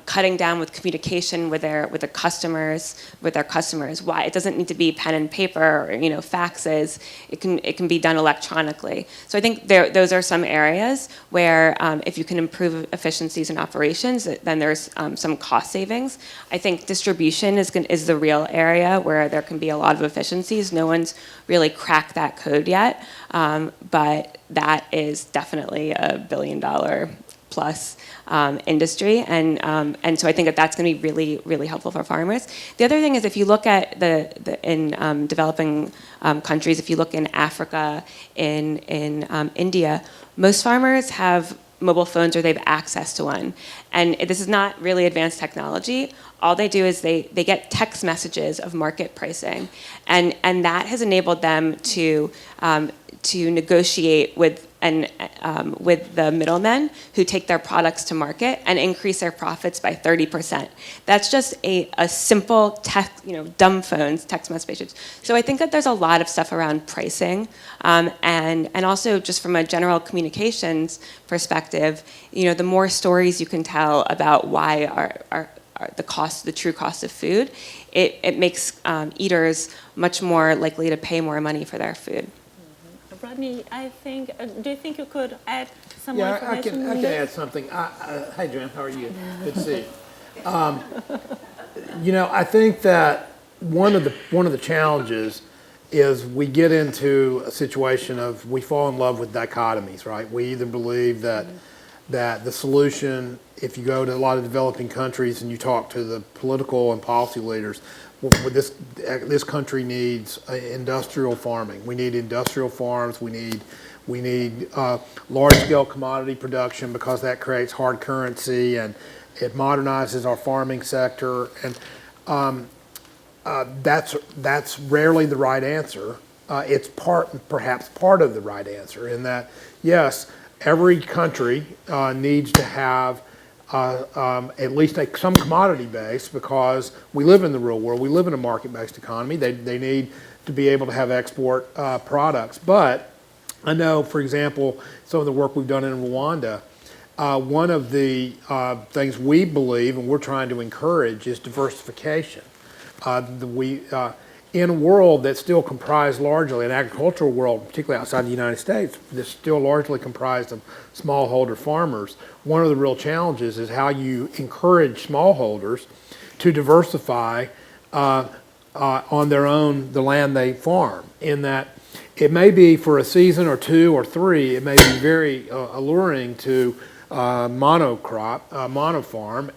Cutting down with communication with their customers. Why it doesn't need to be pen and paper or faxes. It can be done electronically. So I think those are some areas where if you can improve efficiencies in operations, then there's some cost savings. I think distribution is the real area where there can be a lot of efficiencies. No one's really cracked that code yet, but that is definitely $1 billion plus industry, and so I think that's going to be really, really helpful for farmers. The other thing is, if you look at in developing countries, if you look in Africa, in India, most farmers have mobile phones or they have access to one, and this is not really advanced technology. All they do is they get text messages of market pricing, and that has enabled them to negotiate with the middlemen who take their products to market and increase their profits by 30%. That's just a simple dumb phones, text messages. So I think that there's a lot of stuff around pricing, and also just from a general communications perspective, the more stories you can tell about why the true cost of food, it makes eaters much more likely to pay more money for their food.
Rodney, do you think you could add some more information?
I can add something. Hi, Joanne, how are you? Good to see you. I think that one of the challenges is we get into a situation of we fall in love with dichotomies, right? We either believe that the solution, if you go to a lot of developing countries and you talk to the political and policy leaders, this country needs industrial farming. We need industrial farms. We need large-scale commodity production because that creates hard currency and it modernizes our farming sector. And that's rarely the right answer. It's perhaps part of the right answer in that, yes, every country needs to have at least some commodity base because we live in the real world. We live in a market-based economy. They need to be able to have export products. But I know, for example, some of the work we've done in Rwanda, one of the things we believe and we're trying to encourage is diversification. In a world that's still comprised largely, an agricultural world, particularly outside the United States, that's still largely comprised of smallholder farmers, one of the real challenges is how you encourage smallholders to diversify on their own, the land they farm, in that it may be for a season or two or three, it may be very alluring to monofarm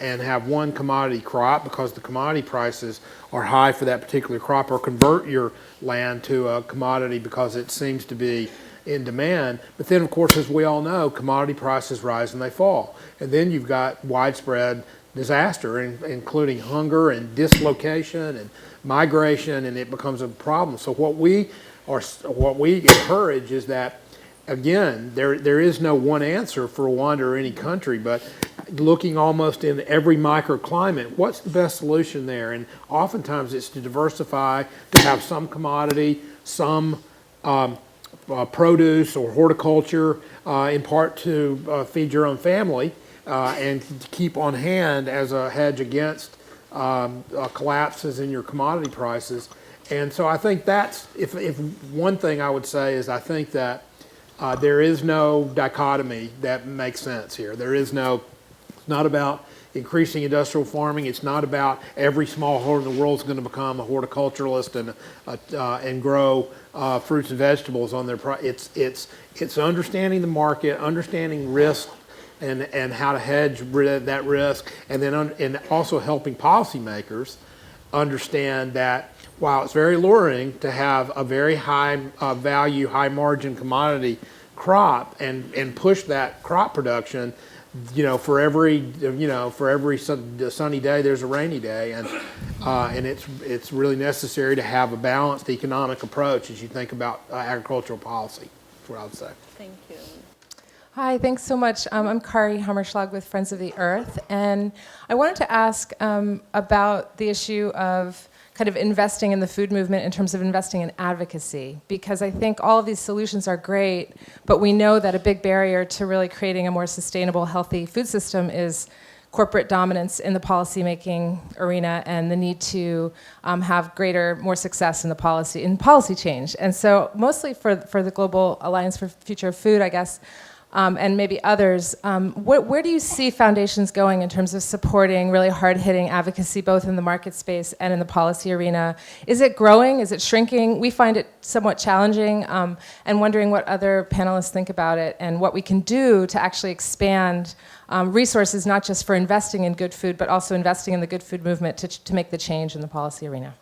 and have one commodity crop because the commodity prices are high for that particular crop, or convert your land to a commodity because it seems to be in demand. But then, of course, as we all know, commodity prices rise and they fall. And then you've got widespread disaster, including hunger and dislocation and migration, and it becomes a problem. So what we encourage is that, again, there is no one answer for Rwanda or any country, but looking almost in every microclimate, what's the best solution there? And oftentimes it's to diversify, to have some commodity, some produce or horticulture, in part to feed your own family, and to keep on hand as a hedge against collapses in your commodity prices. And so I think that's, if one thing I would say is I think that there is no dichotomy that makes sense here. It's not about increasing industrial farming. It's not about every smallholder in the world is going to become a horticulturalist and grow fruits and vegetables on their. It's understanding the market, understanding risk, and how to hedge that risk, and then and also helping policymakers understand that while it's very alluring to have a very high value, high margin commodity crop and push that crop production, for every sunny day there's a rainy day, and it's really necessary to have a balanced economic approach as you think about agricultural policy. That's what I would say.
Thank you.
Hi, thanks so much. I'm Kari Hammerschlag with Friends of the Earth, and I wanted to ask about the issue of kind of investing in the food movement in terms of investing in advocacy, because I think all of these solutions are great, but we know that a big barrier to really creating a more sustainable, healthy food system is corporate dominance in the policymaking arena and the need to have greater, more success in the policy change. And so mostly for the Global Alliance for Future of Food, I guess, and maybe others, where do you see foundations going in terms of supporting really hard-hitting advocacy, both in the market space and in the policy arena? Is it growing? Is it shrinking? We find it somewhat challenging, and wondering what other panelists think about it and what we can do to actually expand resources, not just for investing in good food, but also investing in the good food movement to make the change in the policy arena.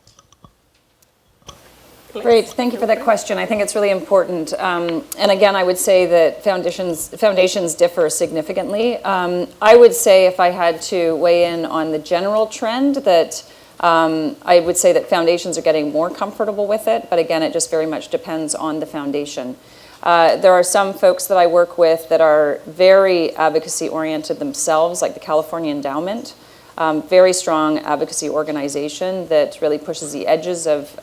Great, thank you for that question. I think it's really important. And again, I would say that foundations differ significantly. I would say if I had to weigh in on the general trend that I would say that foundations are getting more comfortable with it, but again, it just very much depends on the foundation. There are some folks that I work with that are very advocacy oriented themselves, like the California Endowment, very strong advocacy organization that really pushes the edges of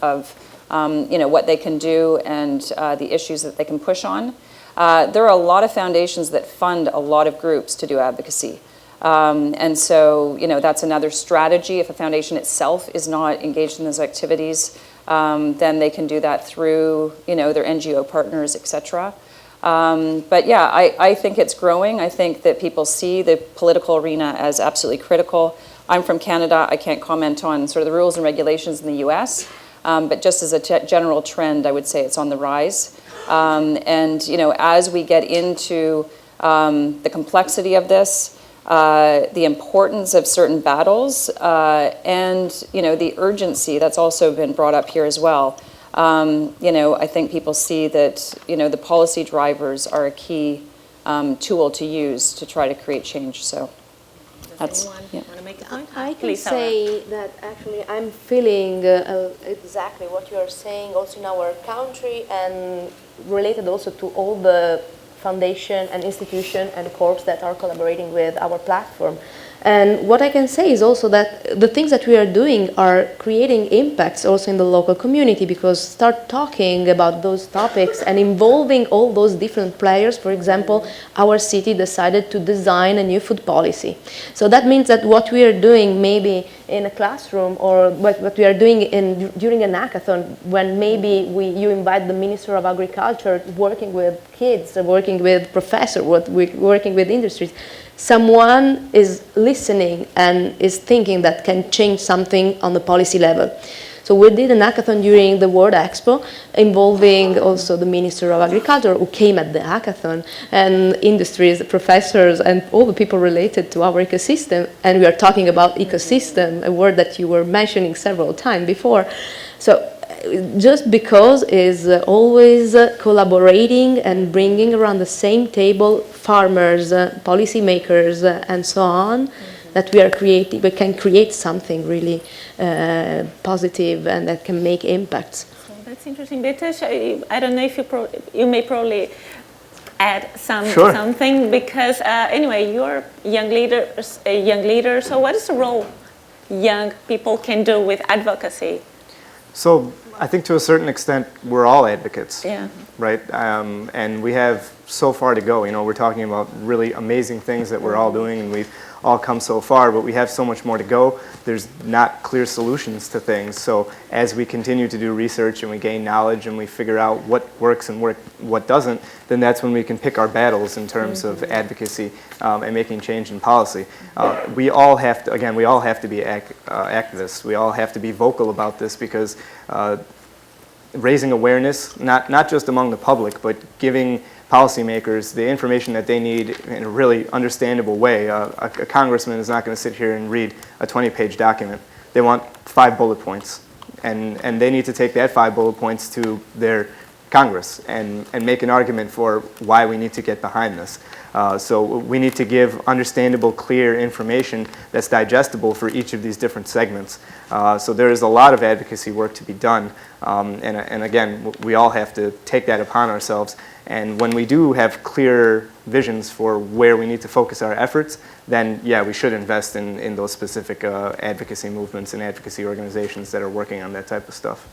what they can do and the issues that they can push on. There are a lot of foundations that fund a lot of groups to do advocacy. And so, that's another strategy. If a foundation itself is not engaged in those activities, then they can do that through, their NGO partners, et cetera. But yeah, I think it's growing. I think that people see the political arena as absolutely critical. I'm from Canada. I can't comment on sort of the rules and regulations in the US. But just as a general trend, I would say it's on the rise. And, as we get into the complexity of this, the importance of certain battles, and, the urgency that's also been brought up here as well, I think people see that, the policy drivers are a key tool to use to try to create change. So.
Does anyone want to make a point?
I can
Please,
say that actually I'm feeling exactly what you are saying also in our country and related also to all the foundation and institution and corps that are collaborating with our platform. And what I can say is also that the things that we are doing are creating impacts also in the local community, because start talking about those topics and involving all those different players. For example, our city decided to design a new food policy. So that means that what we are doing maybe in a classroom or what we are doing during an hackathon, when maybe you invite the Minister of Agriculture working with kids, working with professors, working with industries, someone is listening and is thinking that can change something on the policy level. So we did an hackathon during the World Expo involving also the Minister of Agriculture who came at the hackathon, and industries, professors, and all the people related to our ecosystem. And we are talking about ecosystem, a word that you were mentioning several times before. So just because is always collaborating and bringing around the same table farmers, policymakers, and so on, that we can create something really positive and that can make impacts.
So that's interesting. Betesh, I don't know if you may probably add something, because anyway, you're a young leader. So what is the role young people can do with advocacy?
So I think to a certain extent, we're all advocates, right? And we have so far to go. We're talking about really amazing things that we're all doing, and we've all come so far, but we have so much more to go. There's not clear solutions to things. So as we continue to do research and we gain knowledge and we figure out what works and what doesn't, then that's when we can pick our battles in terms of advocacy and making change in policy. We all have to be activists. We all have to be vocal about this, because raising awareness, not just among the public, but giving policymakers the information that they need in a really understandable way. A congressman is not going to sit here and read a 20-page document. They want 5 bullet points, and they need to take that 5 bullet points to their Congress and make an argument for why we need to get behind this. So we need to give understandable, clear information that's digestible for each of these different segments. So there is a lot of advocacy work to be done, and again, we all have to take that upon ourselves. And when we do have clear visions for where we need to focus our efforts, then yeah, we should invest in those specific advocacy movements and advocacy organizations that are working on that type of stuff.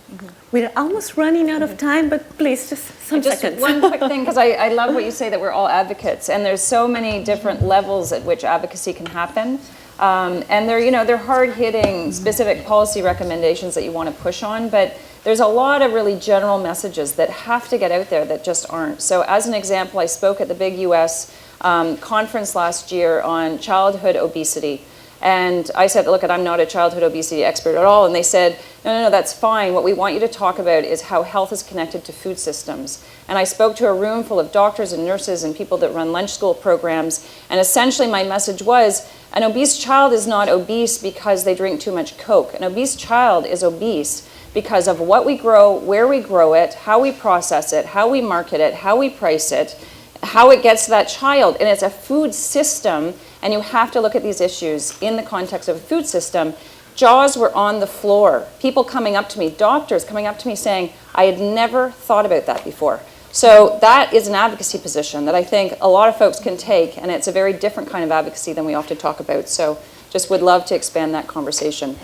We're almost running out of time, but please, just some
Just
seconds.
one quick thing, because I love what you say that we're all advocates, and there's so many different levels at which advocacy can happen. And they're hard-hitting specific policy recommendations that you want to push on, but there's a lot of really general messages that have to get out there that just aren't. So as an example, I spoke at the big US conference last year on childhood obesity. And I said, look, I'm not a childhood obesity expert at all. And they said, no, that's fine. What we want you to talk about is how health is connected to food systems. And I spoke to a room full of doctors and nurses and people that run lunch school programs. And essentially my message was, an obese child is not obese because they drink too much Coke. An obese child is obese because of what we grow, where we grow it, how we process it, how we market it, how we price it, how it gets to that child. And it's a food system, and you have to look at these issues in the context of a food system. Jaws were on the floor. People coming up to me, doctors coming up to me saying, I had never thought about that before. So that is an advocacy position that I think a lot of folks can take, and it's a very different kind of advocacy than we often talk about. So just would love to expand that conversation.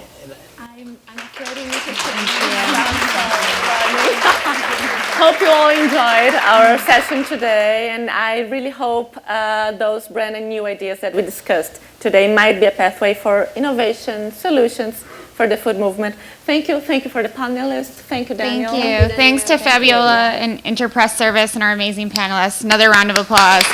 I'm afraid we should Hope you all enjoyed our session today, and I really hope those brand and new ideas that we discussed today might be a pathway for innovation, solutions for the food movement. Thank you for the panelists. Thank you, Daniel.
Thank you. Thanks to Fabiola and Interpress Service and our amazing panelists. Another round of applause.